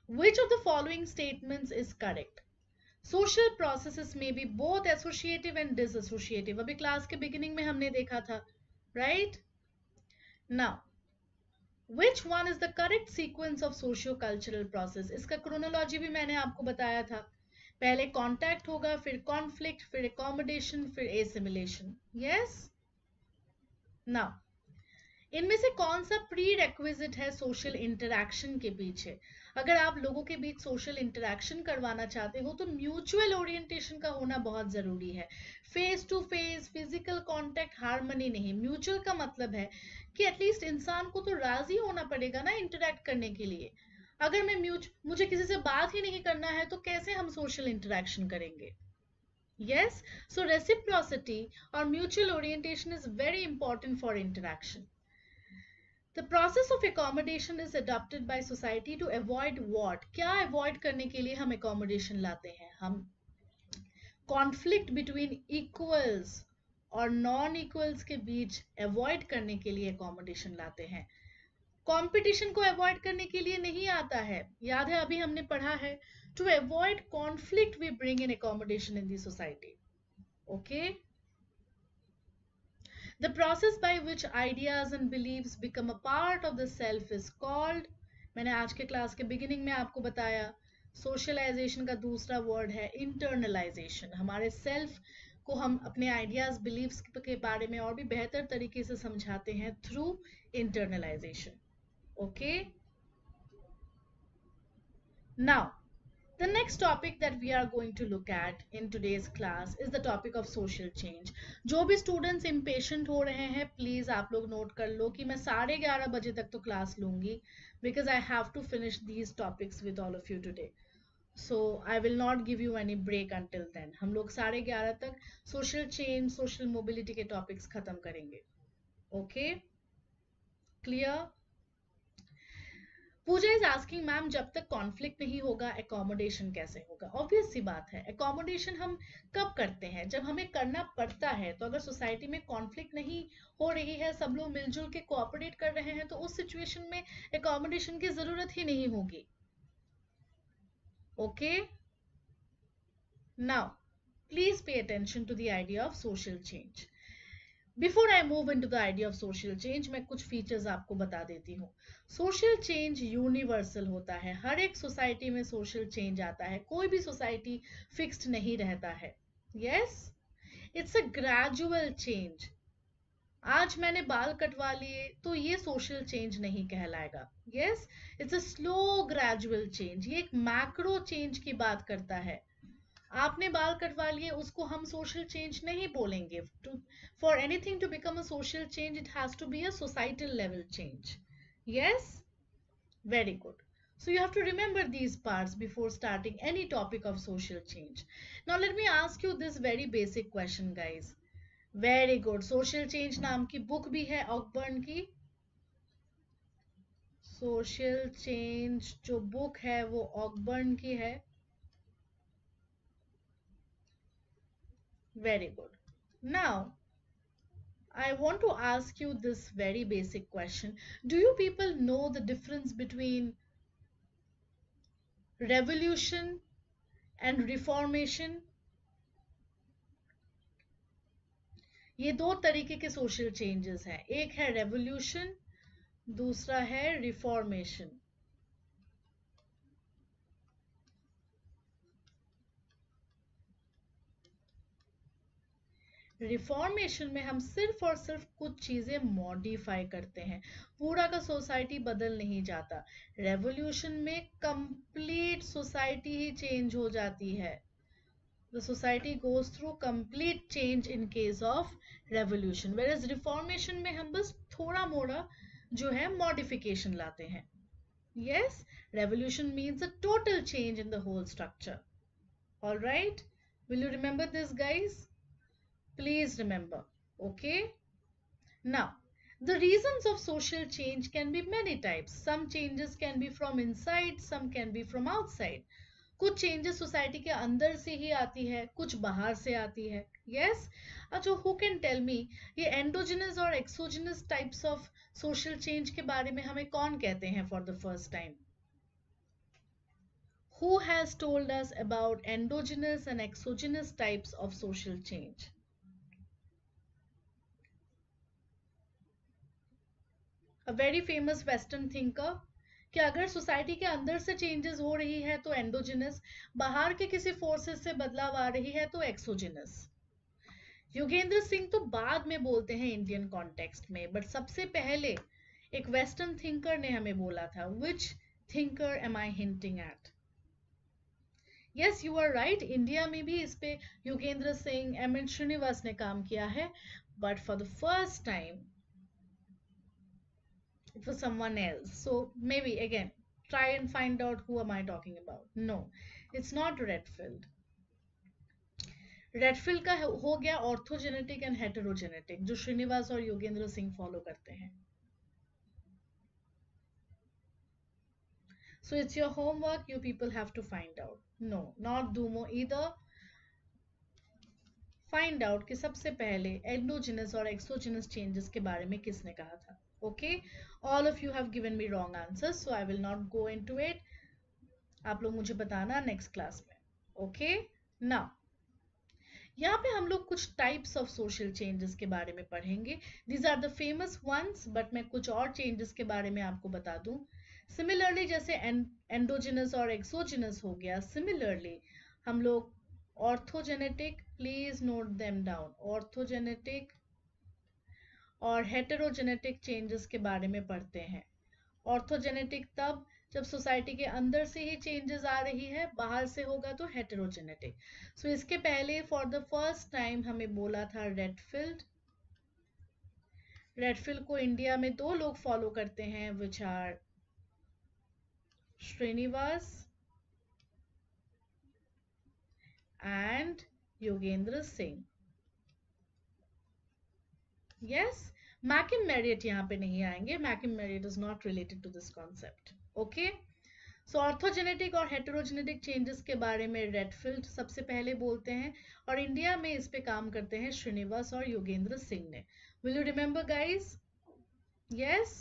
Which of the following statements is correct? Social processes may be both associative and disassociative. अभी क्लास के beginning में हमने देखा था, right? Now, which one is the correct sequence of socio-cultural process? इसका chronology भी मैंने आपको बताया था. पहले contact होगा, फिर conflict, फिर accommodation, फिर assimilation. Yes? Now, इनमें से कौन सा प्री रेक्विजिट है सोशल इंटरैक्शन के पीछे? अगर आप लोगों के बीच सोशल इंटरैक्शन करवाना चाहते हो तो म्यूचुअल ओरिएंटेशन का होना बहुत जरूरी है. Face to face physical contact harmony नहीं. म्यूचुअल का मतलब है कि एटलीस्ट इंसान को तो राजी होना पड़ेगा ना इंटरैक्ट करने के लिए. अगर मुझे किसी से बात ही नहीं करना है तो कैसे हम सोशल इंटरैक्शन करेंगे? Yes, so reciprocity or mutual orientation is very important for interaction. The process of accommodation is adopted by society to avoid what? क्या avoid करने के लिए हम accommodation लाते हैं? हम conflict between equals और non-equals के बीच avoid करने के लिए accommodation लाते हैं. Competition को avoid करने के लिए नहीं आता है. याद है अभी हमने पढ़ा है. To avoid conflict we bring in accommodation in the society. Okay? The process by which ideas and beliefs become a part of the self is called, मैंने आज के क्लास के beginning में आपको बताया, socialization का दूसरा word है internalization. हमारे self को हम अपने ideas, beliefs के बारे में और भी बेहतर तरीके से समझाते हैं through internalization. Okay? Now, the next topic that we are going to look at in today's class is the topic of social change. जो भी students impatient हो रहे हैं, please आप लोग note कर लो कि मैं 11:30 बजे तक तो class लूँगी, because I have to finish these topics with all of you today. So I will not give you any break until then. हम लोग 11:30 तक social change, social mobility के topics खत्म करेंगे. Okay? Clear? Puja is asking ma'am जब तक conflict नहीं होगा एकोमोडेशन कैसे होगा? ऑब्वियस सी बात है. एकोमोडेशन हम कब करते हैं? जब हमें करना पड़ता है. तो अगर सोसाइटी में कॉन्फ्लिक्ट नहीं हो रही है, सब लोग मिलजुल के कोऑपरेट कर रहे हैं, तो उस सिचुएशन में एकोमोडेशन की जरूरत ही नहीं होगी. Okay? Now please pay attention to the idea of social change. Before I move into the idea of social change, मैं कुछ फीचर्स आपको बता देती हूँ. सोशल चेंज यूनिवर्सल होता है. हर एक सोसाइटी में सोशल चेंज आता है. कोई भी सोसाइटी फिक्स्ड नहीं रहता है. Yes, it's a gradual change. आज मैंने बाल कटवा लिए तो ये सोशल चेंज नहीं कहलाएगा. Yes, it's a slow gradual change. ये एक मैक्रो चेंज की बात करता है. आपने बाल कटवा लिए उसको हम सोशल चेंज नहीं बोलेंगे. For anything to become a social change it has to be a societal level change. Yes? Very good. So you have to remember these parts before starting any topic of social change. Now let me ask you this very basic question, guys. Very good. Social change नाम की book भी है ऑकबर्न की. Social change जो book है वो ऑकबर्न की है. Very good. Now, I want to ask you this very basic question. Do you people know the difference between revolution and reformation? ये दो तरीके के सोशल चेंजेस हैं. एक है रेवोल्यूशन, दूसरा है रिफॉर्मेशन. रिफॉर्मेशन में हम सिर्फ और सिर्फ कुछ चीजें मॉडिफाई करते हैं. पूरा का सोसाइटी बदल नहीं जाता. रेवोल्यूशन में कंप्लीट सोसाइटी ही चेंज हो जाती है. The society goes through complete change in case of revolution, whereas reformation में हम बस थोड़ा मोड़ा जो है modification लाते हैं. Yes, revolution means a total change in the whole structure. All right, will you remember this, guys? Please remember. Okay? Now, the reasons of social change can be many types. Some changes can be from inside, some can be from outside. कुछ changes society के अंदर से ही आती है, कुछ बाहर से आती है. यस. अच्छा, हु कैन टेल मी ये एंडोजिनस और exogenous types of social change के बारे में हमें कौन कहते हैं for the first time? Who has told us about endogenous and exogenous types of social change? A very famous Western thinker कि अगर सोसाइटी के अंदर से चेंजेस हो रही है तो एंडोजिनस, बाहर के किसी फोर्सेस से बदलाव आ रही है तो एक्सोजिनस. योगेंद्र सिंह तो बाद में बोलते हैं इंडियन कॉन्टेक्स्ट में, बट सबसे पहले एक वेस्टर्न थिंकर ने हमें बोला था. Which thinker am I hinting at? Yes, you are right. India में भी इस पे योगेंद्र सिंह, एम एन श्रीनिवास ने काम किया है, but for the first time it was someone else. So maybe again try and find out who am I talking about. No, it's not Redfield. Redfield का हो गया ऑर्थोजेनेटिक एंड हेटेरोजेनेटिक, जो श्रीनिवास और योगेंद्र सिंह फॉलो करते हैं. So it's your homework, you people have to find out. No, not Dumo either. Find out कि सबसे पहले एंडोजिनस और एक्सोजिनस चेंजेस के बारे में किसने कहा था. Okay, all of you have given me wrong answers, so I will not go into it. आप लोग मुझे बताना नेक्स्ट क्लास में. Okay, now यहाँ पे हम लोग कुछ टाइप्स ऑफ सोशल चेंजेस के बारे में पढ़ेंगे. These are the famous ones, but मैं कुछ और चेंजेस के बारे में आपको बता दूं. सिमिलरली जैसे एंडोजिनस और एक्सोजिनस हो गया, सिमिलरली हम लोग ऑर्थोजेनेटिक, प्लीज नोट देम डाउन, ऑर्थोजेनेटिक और हेटेरोजेनेटिक चेंजेस के बारे में पढ़ते हैं. ऑर्थोजेनेटिक तब जब सोसाइटी के अंदर से ही चेंजेस आ रही है, बाहर से होगा तो हेटेरोजेनेटिक. सो इसके पहले फॉर द फर्स्ट टाइम हमें बोला था रेडफील्ड. रेडफील्ड को इंडिया में दो लोग फॉलो करते हैं, which are Srinivas and Yogendra Singh. Yes, Mackim Marriott यहाँ पे नहीं आएंगे. Mackim Marriott is not related to this concept. Okay, so ऑर्थोजेनेटिक और हेटेरोजेनेटिक चेंजेस के बारे में रेडफील्ड सबसे पहले बोलते हैं, और इंडिया में इस पे काम करते हैं श्रीनिवास और योगेंद्र सिंह ने. Will you remember, guys? Yes?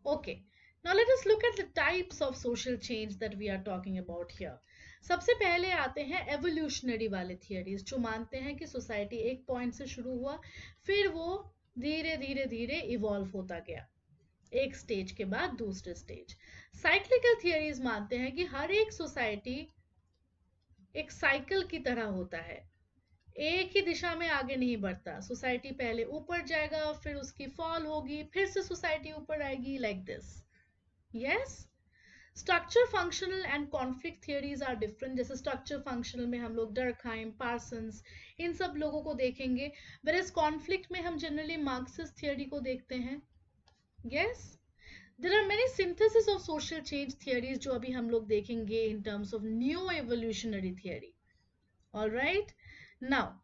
Okay. Now let us look at the types of social change that we are talking about here. सबसे पहले आते हैं एवोल्यूशनरी वाले थियरीज, जो मानते हैं कि सोसाइटी एक पॉइंट से शुरू हुआ, फिर वो धीरे धीरे धीरे इवॉल्व होता गया, एक स्टेज के बाद दूसरे स्टेज. साइक्लिकल थियरीज मानते हैं कि हर एक सोसाइटी एक साइकिल की तरह होता है, एक ही दिशा में आगे नहीं बढ़ता. सोसाइटी पहले ऊपर जाएगा, फिर उसकी फॉल होगी, फिर से सोसाइटी ऊपर आएगी, like this. Yes, structure functional and conflict theories are different. जैसे स्ट्रक्चर फंक्शनल में हम लोग डर्कहाइम, पार्सन्स, इन सब लोगों को देखेंगे, whereas कॉन्फ्लिक्ट में हम जनरली मार्क्सिस्ट थियरी को देखते हैं. Yes, there are many synthesis of social change theories जो अभी हम लोग देखेंगे in terms of new evolutionary theory. Alright, now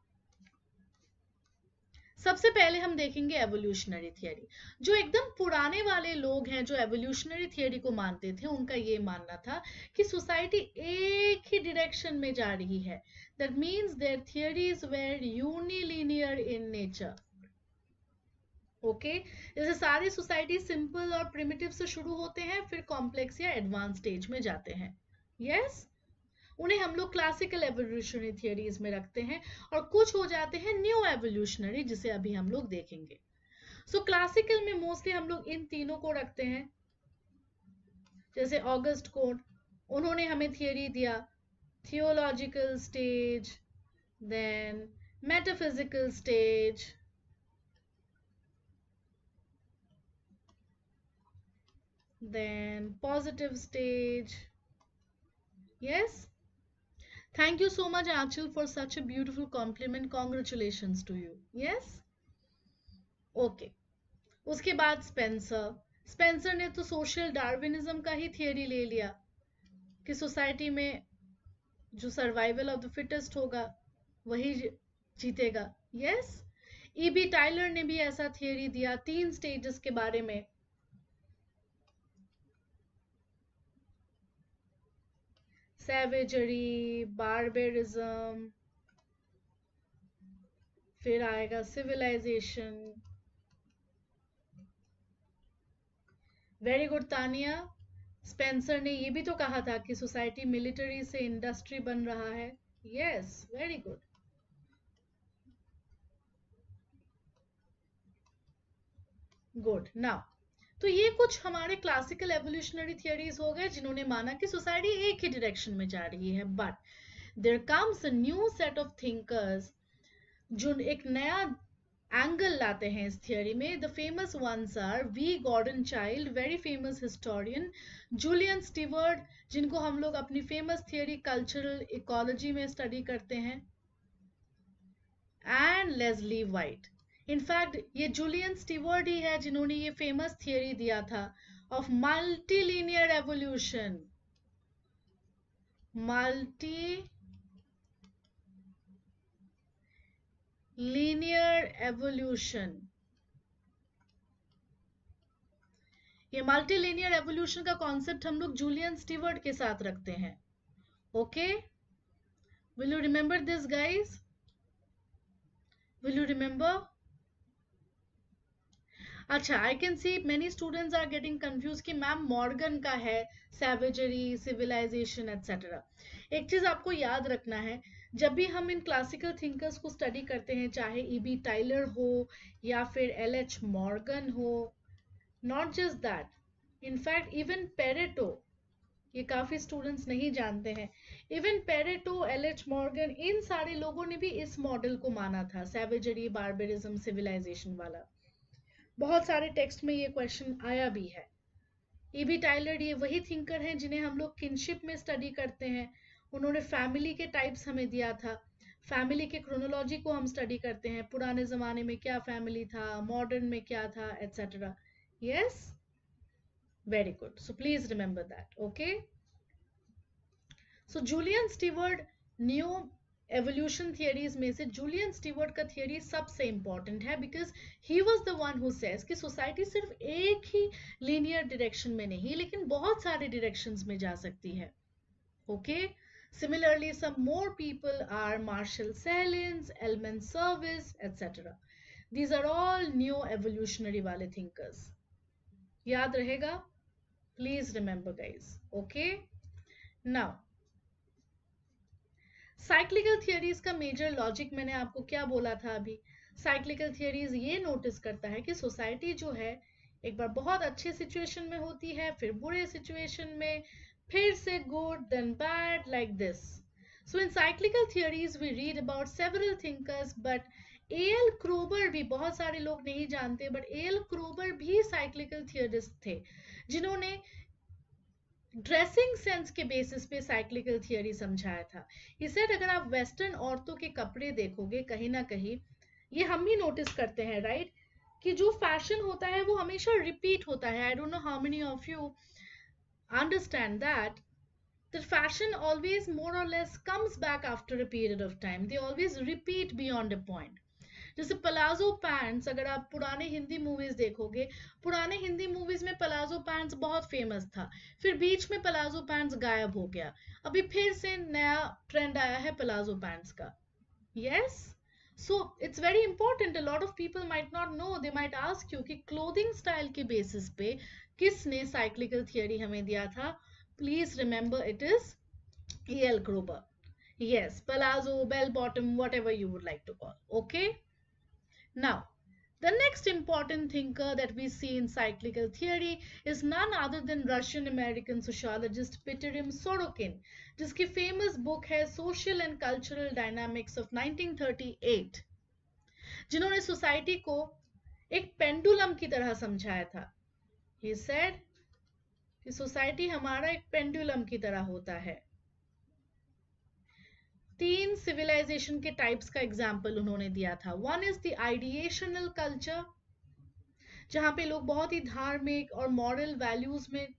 सबसे पहले हम देखेंगे एवोल्यूशनरी थियरी. जो एकदम पुराने वाले लोग हैं जो एवोल्यूशनरी थियरी को मानते थे, उनका ये मानना था कि सोसाइटी एक ही डायरेक्शन में जा रही है. That means their theories were unilinear in nature. Okay, जैसे सारी सोसाइटी सिंपल और प्रिमिटिव से शुरू होते हैं, फिर कॉम्प्लेक्स या एडवांस स्टेज में जाते हैं. यस, उन्हें हम लोग क्लासिकल एवोल्यूशनरी थियरीज में रखते हैं, और कुछ हो जाते हैं न्यू एवोल्यूशनरी, जिसे अभी हम लोग देखेंगे. सो क्लासिकल में मोस्टली हम लोग इन तीनों को रखते हैं. जैसे ऑगस्ट कोड, उन्होंने हमें थियरी दिया theological stage, then metaphysical stage, then positive stage. Yes, thank you so much Achal for such a beautiful compliment. Congratulations to you. Yes, okay. उसके बाद स्पेंसर ने तो सोशल डार्विनिज्म का ही थियरी ले लिया कि सोसाइटी में जो सर्वाइवल ऑफ द फिटेस्ट होगा वही जीतेगा. यस, ईबी टाइलर ने भी ऐसा थियरी दिया 3 स्टेजेस के बारे में। सैवेजरी, बार्बेरिज्म, फिर आएगा civilization. Very good Tania. Spencer ने ये भी तो कहा था कि सोसाइटी मिलिट्री से इंडस्ट्री बन रहा है। Yes, very good. Good. Now तो ये कुछ हमारे क्लासिकल एवोल्यूशनरी थियरीज हो गए जिन्होंने माना कि सोसाइटी एक ही डायरेक्शन में जा रही है, but there comes a new set of thinkers जो एक नया एंगल लाते हैं इस थियरी में। The famous ones are V Gordon Childe, very famous historian, Julian Steward, जिनको हम लोग अपनी फेमस थियरी कल्चरल इकोलॉजी में स्टडी करते हैं, एंड लेस्ली वाइट। इनफैक्ट ये जूलियन स्टीवर्ट ही है जिन्होंने ये फेमस थियरी दिया था of multilinear evolution, multi linear evolution. ये मल्टीलीनियर एवोल्यूशन का कॉन्सेप्ट हम लोग जूलियन स्टीवर्ट के साथ रखते हैं। Okay, will you remember this guys? Will you remember? अच्छा, I can see many students are getting confuse कि मैम मॉर्गन का है सैवेजरी, सिविलाइजेशन एटसेट्रा। एक चीज आपको याद रखना है, जब भी हम इन क्लासिकल थिंकर्स को स्टडी करते हैं, चाहे ईबी टाइलर हो या फिर एल.एच. मॉर्गन हो, not just that, in fact even Pareto, ये काफी स्टूडेंट्स नहीं जानते हैं, इवन पेरेटो, एल.एच. मॉर्गन, इन सारे लोगों ने भी इस मॉडल को माना था, सैवेजरी, बार्बेरिज्म, सिविलाइजेशन वाला। बहुत सारे टेक्स्ट में ये क्वेश्चन आया भी है। ईबी टाइलर ये वही थिंकर हैं जिन्हें हम लोग किनशिप में स्टडी करते हैं। उन्होंने फैमिली के टाइप्स हमें दिया था, फैमिली के क्रोनोलॉजी को हम स्टडी करते हैं, पुराने जमाने में क्या फैमिली था, मॉडर्न में क्या था, etcetera. Yes, very good. So please remember that. Okay, so Julian Steward new evolution theories में से जूलियन स्टीवर्ट का थियरी सबसे इंपॉर्टेंट है, because he was the one who says कि सोसाइटी सिर्फ एक ही लीनियर डायरेक्शन में नहीं लेकिन बहुत सारे डायरेक्शंस में जा सकती है। Okay, similarly some more people are Marshall Sahlins, Elman Service etcetera. These are all new evolutionary वाले थिंकर्स। याद रहेगा? Please remember guys. Okay, now cyclical theories का मेजर लॉजिक मैंने आपको क्या बोला था अभी? साइक्लिकल थियरीज ये नोटिस करता है कि सोसाइटी जो है एक बार बहुत अच्छे सिचुएशन में होती है, फिर बुरे सिचुएशन में, फिर से good, then bad, like this. So in cyclical theories we read about several thinkers, but A L. Kroeber भी, बहुत सारे लोग नहीं जानते, बट ए.एल. क्रोबर भी साइक्लिकल थियरिस्ट थे जिन्होंने ड्रेसिंग सेंस के बेसिस पे साइक्लिकल थियरी समझाया था। इसे अगर आप वेस्टर्न औरतों के कपड़े देखोगे कहीं ना कहीं, ये हम भी नोटिस करते हैं, राइट, कि जो फैशन होता है वो हमेशा रिपीट होता है। I don't know how many of you understand that the fashion always more or less comes back after a period of time. They always repeat beyond a point. जैसे palazzo pants, अगर आप पुराने Hindi movies देखोगे, पुराने Hindi movies में palazzo pants बहुत famous था, फिर बीच में पलाजो पैंट्स गायब हो गया, अभी फिर से नया ट्रेंड आया है पलाजो पैंट्स का। Yes, so it's very important, a lot of people might not know, they might ask you कि क्लोथिंग स्टाइल के बेसिस पे किसने साइक्लिकल थियरी हमें दिया था? Please remember, it is E.L. Kroeber. Yes, palazzo, bell bottom, whatever you would like to call. Okay. Now, the next important thinker that we see in cyclical theory is none other than Russian-American sociologist Peterim Sorokin, जिसकी famous book है Social and Cultural Dynamics of 1938, जिन्होंने society को एक pendulum की तरह समझाया था। He said कि society हमारा एक pendulum की तरह होता है। 3 सिविलाइजेशन के टाइप्स का एग्जाम्पल उन्होंने दिया था। वन इज द आइडिएशनल कल्चर, जहां पे लोग बहुत ही धार्मिक और मॉरल वैल्यूज में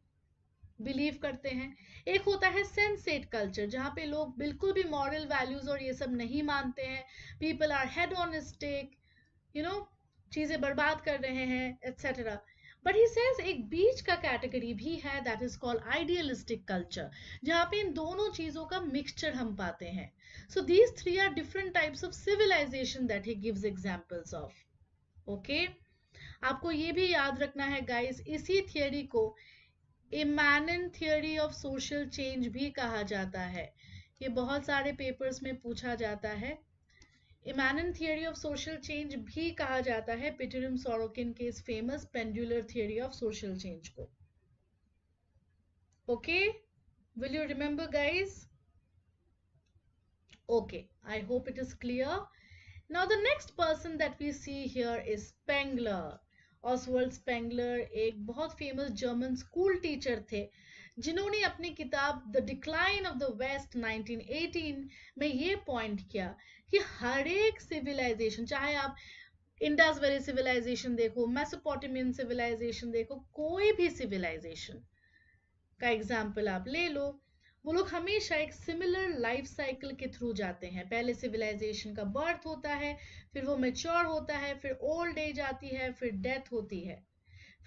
बिलीव करते हैं। एक होता है सेंसेट कल्चर, जहां पे लोग बिल्कुल भी मॉरल वैल्यूज और ये सब नहीं मानते हैं। पीपल आर हेडोनिस्टिक, चीजें बर्बाद कर रहे हैं एटसेट्रा. बट ही सेज एक बीच का कैटेगरी भी है, that is called idealistic culture, जहां पे इन दोनों चीजों का मिक्सचर हम पाते हैं. So these three are different types of civilization that he gives examples of. Okay, आपको ये भी याद रखना है गाइस, इसी थियरी को इमैनेंट थियरी ऑफ सोशल चेंज भी कहा जाता है. ये बहुत सारे पेपर्स में पूछा जाता है. Immanent theory of social change भी कहा जाता है पीटर सोरोकिन के इस famous pendular theory of social change को. Okay, will you remember guys? Okay, I hope it is clear. Now the next person that we see here is Spengler. Oswald Spengler एक बहुत famous German school teacher थे, जिन्होंने अपनी किताब the decline of the West 1918 में ये point किया कि हर एक सिविलाइजेशन, चाहे आप इंडस वैली सिविलाइजेशन देखो, मेसोपोटामियन सिविलाइजेशन देखो, कोई भी सिविलाइजेशन का एग्जाम्पल आप ले लो, वो लोग हमेशा एक सिमिलर लाइफ साइकिल के थ्रू जाते हैं. पहले सिविलाइजेशन का बर्थ होता है, फिर वो मैच्योर होता है, फिर ओल्ड एज आती है, फिर डेथ होती है,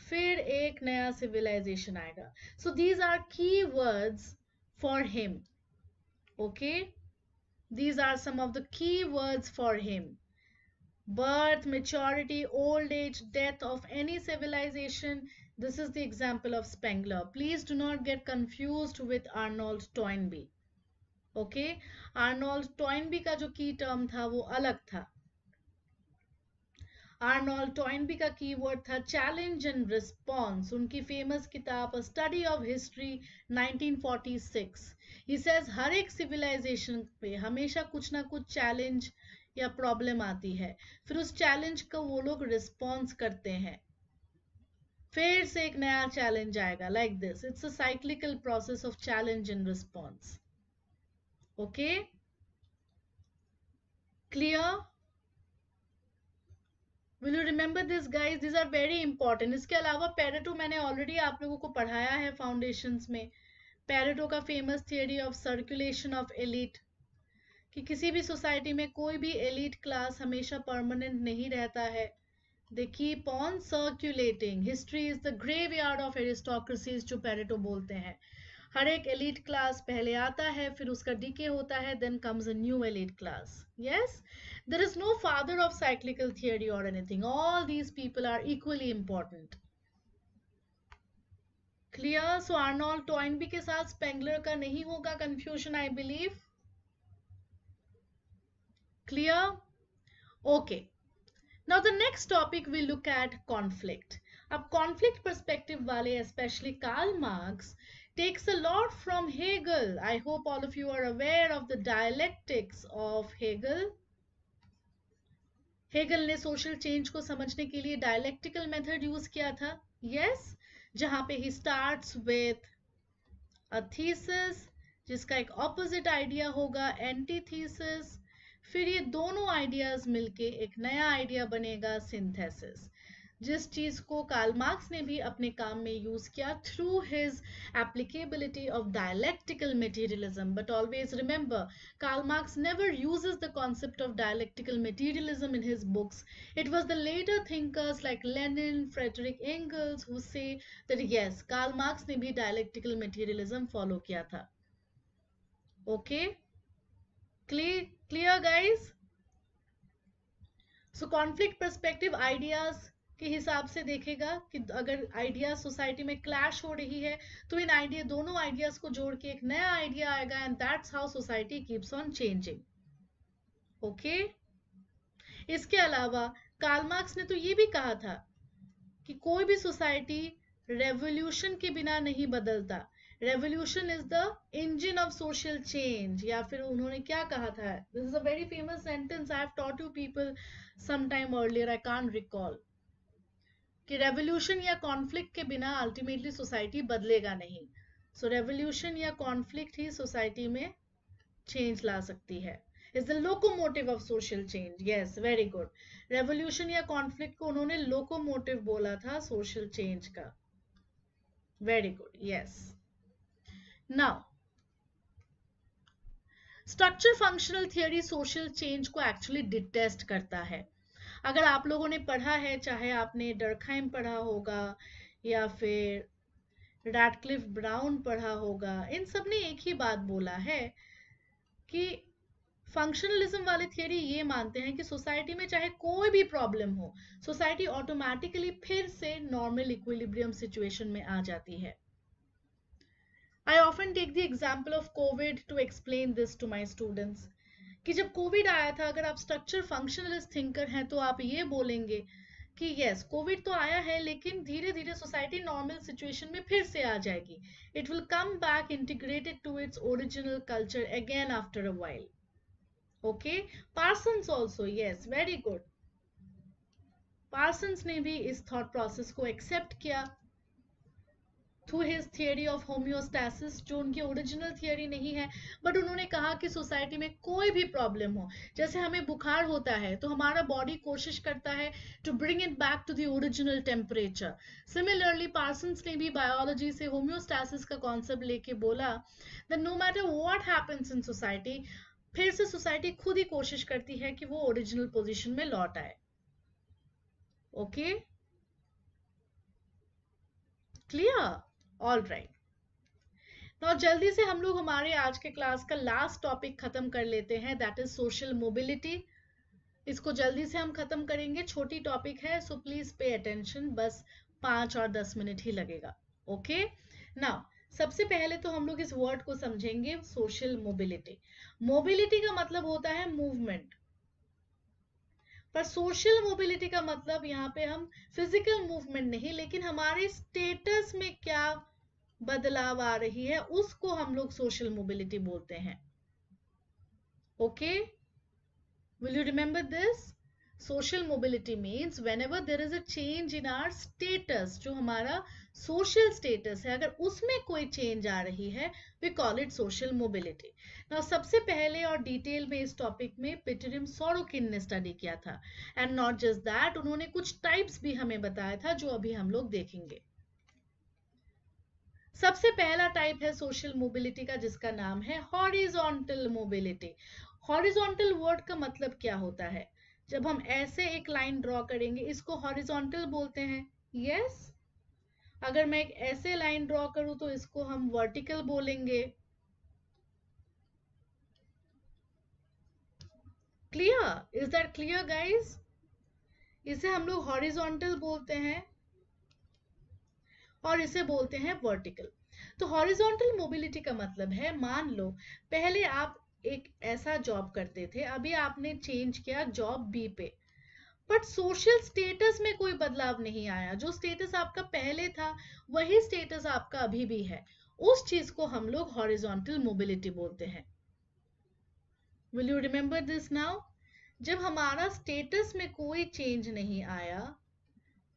फिर एक नया सिविलाइजेशन आएगा. So these are key words for him. Okay, these are some of the key words for him. Birth, maturity, old age, death of any civilization. This is the example of Spengler. Please do not get confused with Arnold Toynbee. Okay? Arnold Toynbee का जो key term था वो अलग था. Arnold Toynbee का keyword था challenge and response. उनकी famous किताब A Study of History 1946. He says हर एक civilization पे हमेशा कुछ ना कुछ challenge या प्रॉब्लम आती है, फिर उस चैलेंज को वो लोग रिस्पॉन्स करते हैं, फिर से एक नया चैलेंज आएगा. Like this, it's a cyclical process of challenge and response. Okay, clear? Will you remember this guys? This are very important. इसके अलावा पेरेटो मैंने ऑलरेडी आप लोगों को पढ़ाया है फाउंडेशंस में. पेरेटो का famous theory of circulation of elite, कि किसी भी सोसाइटी में कोई भी एलिट क्लास हमेशा परमानेंट नहीं रहता है. They keep on circulating. History is the graveyard of aristocracies, जो पेरेटो बोलते हैं. हर एक एलिट क्लास पहले आता है, फिर उसका डीके होता है, then comes a new elite class. Yes, there is no father of cyclical theory और anything. All these people are equally important. Clear? So Arnold Toynbee के साथ स्पेंगलर का नहीं होगा confusion, I believe. Clear? Okay. Now the next topic we look at conflict. अब conflict perspective वाले, especially Karl Marx, takes a lot from Hegel. I hope all of you are aware of the dialectics of Hegel. Hegel ने social change को समझने के लिए dialectical method use किया था. Yes, जहाँ पे he starts with a thesis, जिसका एक opposite idea होगा, antithesis. फिर ये दोनों आइडियाज मिलके एक नया आइडिया बनेगा, सिंथेसिस, जिस चीज को कार्ल मार्क्स ने भी अपने काम में यूज किया through his applicability of dialectical materialism. But always remember, Karl Marx never uses the concept of dialectical materialism in his books. It was the later thinkers like Lenin, Frederick Engels who say that yes, Karl Marx ने भी dialectical materialism follow किया था. Okay, clear guys? So conflict perspective ideas के हिसाब से देखेगा कि अगर आइडिया सोसाइटी में क्लैश हो रही है तो इन आइडिया, दोनों आइडियाज को जोड़ के एक नया आइडिया आएगा, and that's how society keeps on changing. Okay, इसके अलावा कार्ल मार्क्स ने तो ये भी कहा था कि कोई भी सोसाइटी रेवोल्यूशन के बिना नहीं बदलता. Revolution is the engine of social change. या फिर उन्होंने क्या कहा था, this is a very famous sentence, I have taught you people some time earlier, I can't recall, कि रेवोल्यूशन या कॉन्फ्लिक्ट के बिना अल्टीमेटली सोसाइटी बदलेगा नहीं. सो रेवोल्यूशन या कॉन्फ्लिक्ट ही सोसाइटी में चेंज ला सकती है. Is the locomotive of social change. Yes, very good. Revolution या कॉन्फ्लिक्ट को उन्होंने लोकोमोटिव बोला था सोशल चेंज का. Very good. Yes. Now, structure functional theory social change को actually detest करता है. अगर आप लोगों ने पढ़ा है, चाहे आपने डर्कहाइम पढ़ा होगा या फिर रैडक्लिफ ब्राउन पढ़ा होगा, इन सब ने एक ही बात बोला है कि फंक्शनलिज्म वाले थियरी ये मानते हैं कि सोसाइटी में चाहे कोई भी प्रॉब्लम हो, सोसाइटी ऑटोमेटिकली फिर से नॉर्मल इक्विलिब्रियम सिचुएशन में आ जाती है. I often take the example of COVID to explain this to my students. कि जब कोविड आया था, अगर आप स्ट्रक्चर फंक्शनलिस्ट थिंकर हैं तो आप ये बोलेंगे कि यस कोविड तो आया है लेकिन धीरे धीरे सोसाइटी नॉर्मल सिचुएशन में फिर से आ जाएगी. It will come back integrated to its original culture again after a while. Okay, Parsons also, yes, very good. Parsons ने भी इस थॉट प्रोसेस को एक्सेप्ट किया through his theory of homeostasis, जो उनकी ओरिजिनल थियरी नहीं है, बट उन्होंने कहा कि सोसाइटी में कोई भी प्रॉब्लम हो, जैसे हमें बुखार होता है तो हमारा बॉडी कोशिश करता है to bring it back to the original temperature. Similarly Parsons ने भी बायोलॉजी से होम्योस्टैसिस का कॉन्सेप्ट लेके बोला that no matter what happens in society, फिर से सोसाइटी खुद ही कोशिश करती है कि वो ओरिजिनल पोजीशन में लौट आए. Okay, clear? All right. तो जल्दी से हम लोग हमारे आज के क्लास का लास्ट टॉपिक खत्म कर लेते हैं, दैट इज सोशल मोबिलिटी. इसको जल्दी से हम खत्म करेंगे, छोटी टॉपिक है, सो प्लीज पे अटेंशन. बस 5 और 10 मिनट ही लगेगा. ओके, नाउ सबसे पहले तो हम लोग इस वर्ड को समझेंगे, सोशल मोबिलिटी. मोबिलिटी का मतलब होता है मूवमेंट, पर सोशल मोबिलिटी का मतलब यहाँ पे हम फिजिकल मूवमेंट नहीं, लेकिन हमारे स्टेटस में क्या बदलाव आ रही है उसको हम लोग सोशल मोबिलिटी बोलते हैं. Okay, will you remember this? Social mobility means whenever there is a change in our status, जो हमारा सोशल स्टेटस है, अगर उसमें कोई चेंज आ रही है, we call it social mobility. Now सबसे पहले और डिटेल में इस टॉपिक में पिटरिम सोरोकिन ने स्टडी किया था, एंड नॉट जस्ट दैट, उन्होंने कुछ टाइप्स भी हमें बताया था जो अभी हम लोग देखेंगे. सबसे पहला टाइप है सोशल मोबिलिटी का, जिसका नाम है हॉरिजॉन्टल मोबिलिटी. हॉरिजॉन्टल वर्ड का मतलब क्या होता है? जब हम ऐसे एक लाइन ड्रॉ करेंगे इसको हॉरिजॉन्टल बोलते हैं. यस, अगर मैं एक ऐसे लाइन ड्रॉ करूं तो इसको हम वर्टिकल बोलेंगे. Clear? Is that clear guys? इसे हम लोग हॉरिजॉन्टल बोलते हैं और इसे बोलते हैं वर्टिकल. तो हॉरिजॉन्टल मोबिलिटी का मतलब है, मान लो पहले आप एक ऐसा जॉब करते थे, अभी आपने चेंज किया जॉब बी पे, बट सोशल स्टेटस में कोई बदलाव नहीं आया. जो स्टेटस आपका पहले था वही स्टेटस आपका अभी भी है. उस चीज को हम लोग हॉरिजॉन्टल मोबिलिटी बोलते हैं. Will you remember this now? जब हमारा स्टेटस में कोई चेंज नहीं आया,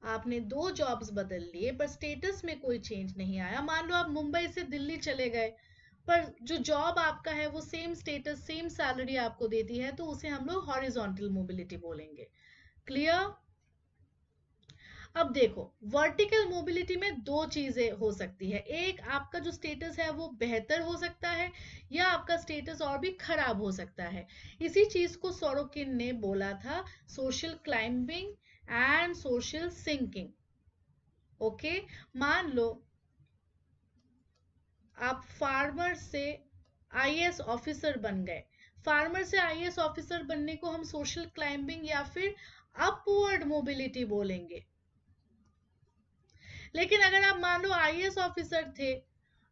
आपने 2 जॉब्स बदल लिए पर स्टेटस में कोई चेंज नहीं आया. मान लो आप मुंबई से दिल्ली चले गए, पर जो जॉब आपका है वो सेम स्टेटस सेम सैलरी आपको देती है, तो उसे हम लोग हॉरिजॉन्टल मोबिलिटी बोलेंगे. क्लियर? अब देखो, वर्टिकल मोबिलिटी में 2 चीजें हो सकती है. एक, आपका जो स्टेटस है वो बेहतर हो सकता है, या आपका स्टेटस और भी खराब हो सकता है. इसी चीज को सोरोकिन ने बोला था social climbing and social sinking. Okay, मान लो आप फार्मर से आईएएस ऑफिसर बन गए. फार्मर से आईएएस ऑफिसर बनने को हम सोशल क्लाइंबिंग या फिर अपवर्ड मोबिलिटी बोलेंगे. लेकिन अगर आप मान लो आईएएस ऑफिसर थे,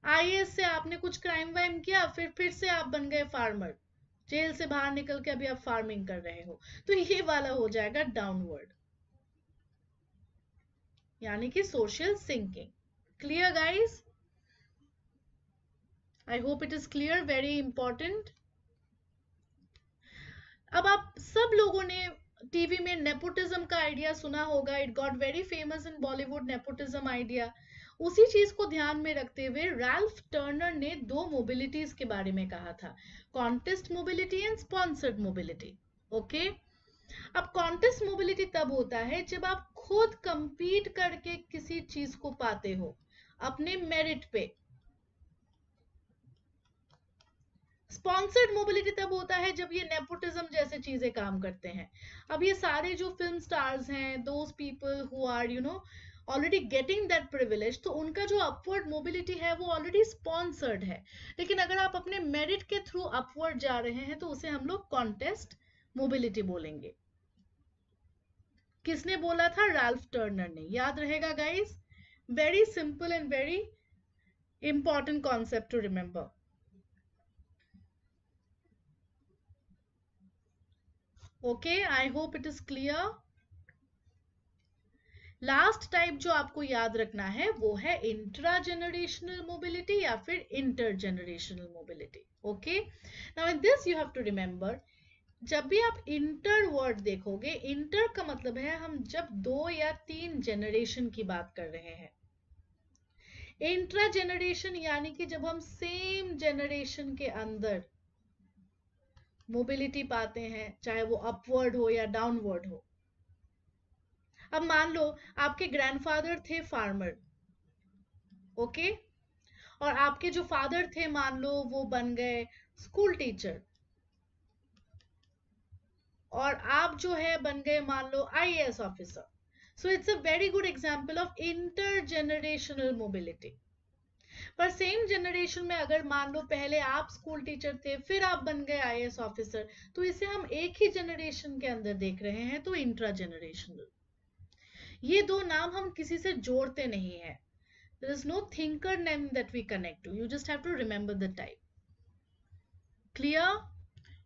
आईएएस से आपने कुछ क्राइम वाइम किया, फिर से आप बन गए फार्मर, जेल से बाहर निकल के अभी आप फार्मिंग कर रहे हो, तो ये वाला हो जाएगा डाउनवर्ड, यानी कि social sinking. Clear guys? I hope it is clear, very important. अब आप सब लोगों ने टीवी में नेपोटिज्म का आइडिया सुना होगा. It got very famous in Bollywood, nepotism idea. उसी चीज को ध्यान में रखते हुए रैल्फ टर्नर ने 2 मोबिलिटीज के बारे में कहा था, contest mobility and sponsored mobility. Okay, अब कॉन्टेस्ट मोबिलिटी तब होता है जब आप खुद कंपीट करके किसी चीज को पाते हो अपने मेरिट पे. स्पॉन्सर्ड मोबिलिटी तब होता है जब ये नेपोटिज्म जैसे चीजें काम करते हैं। अब ये सारे जो फिल्म स्टार्स हैं, those people who are already getting that privilege, तो उनका जो अपवर्ड मोबिलिटी है वो ऑलरेडी स्पॉन्सर्ड है। लेकिन अगर आप अपने मेरिट के थ्रू अपवर्ड जा रहे हैं तो उसे हम लोग कॉन्टेस्ट मोबिलिटी बोलेंगे। किसने बोला था? राल्फ टर्नर ने। याद रहेगा guys, very simple and very important concept to remember. Okay, I hope it is clear. Last type जो आपको याद रखना है वो है इंट्रा जेनरेशनल मोबिलिटी या फिर inter generational mobility. Okay, now in this you have to remember, जब भी आप इंटर वर्ड देखोगे, इंटर का मतलब है हम जब 2 या 3 जनरेशन की बात कर रहे हैं। इंट्रा जेनरेशन यानी कि जब हम सेम जनरेशन के अंदर मोबिलिटी पाते हैं, चाहे वो अपवर्ड हो या डाउनवर्ड हो। अब मान लो आपके ग्रैंडफादर थे फार्मर, ओके, और आपके जो फादर थे मान लो वो बन गए स्कूल टीचर, और आप जो है बन गए मान लो IAS officer. So it's a very good example of inter generational mobility. पर सेम जनरेशन में अगर मान लो पहले आप स्कूल टीचर थे फिर आप बन गए आईएएस ऑफिसर, तो इसे हम एक ही जनरेशन के अंदर देख रहे हैं, तो इंट्रा जनरेशनल। ये दो नाम हम किसी से जोड़ते नहीं है। There is no thinker name that we connect to. You just have to remember the type. Clear?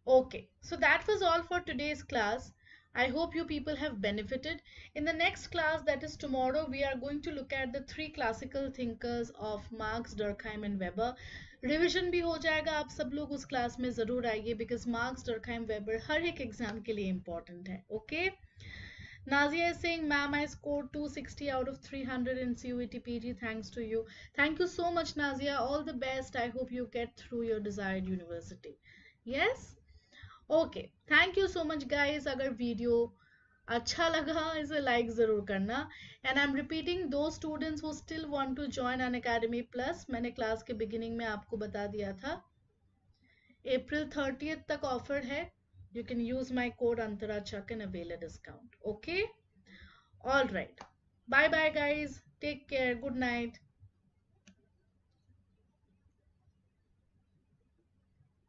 Okay. So that was all for today's class. I hope you people have benefited. In the next class, that is tomorrow, we are going to look at the 3 classical thinkers of Marx, Durkheim and Weber. Revision भी हो जाएगा, आप सब लोग उस class में जरूर आइए, because Marx, Durkheim, Weber हर एक एग्जाम के लिए important है. Okay? Nazia is saying, ma'am, I scored 260 out of 300 in CUET PG thanks to you. Thank you so much, Nazia. All the best. I hope you get through your desired university. Yes? Okay. Thank you so much, guys. अगर video अच्छा लगा इसे like जरूर करना. And I'm repeating, those students who still want to join Unacademy Plus, मैंने class के beginning में आपको बता दिया था, April 30th तक ऑफर है. You can use my code Antarachak and avail a discount. Okay? All right. Bye bye, guys. Take care. Good night.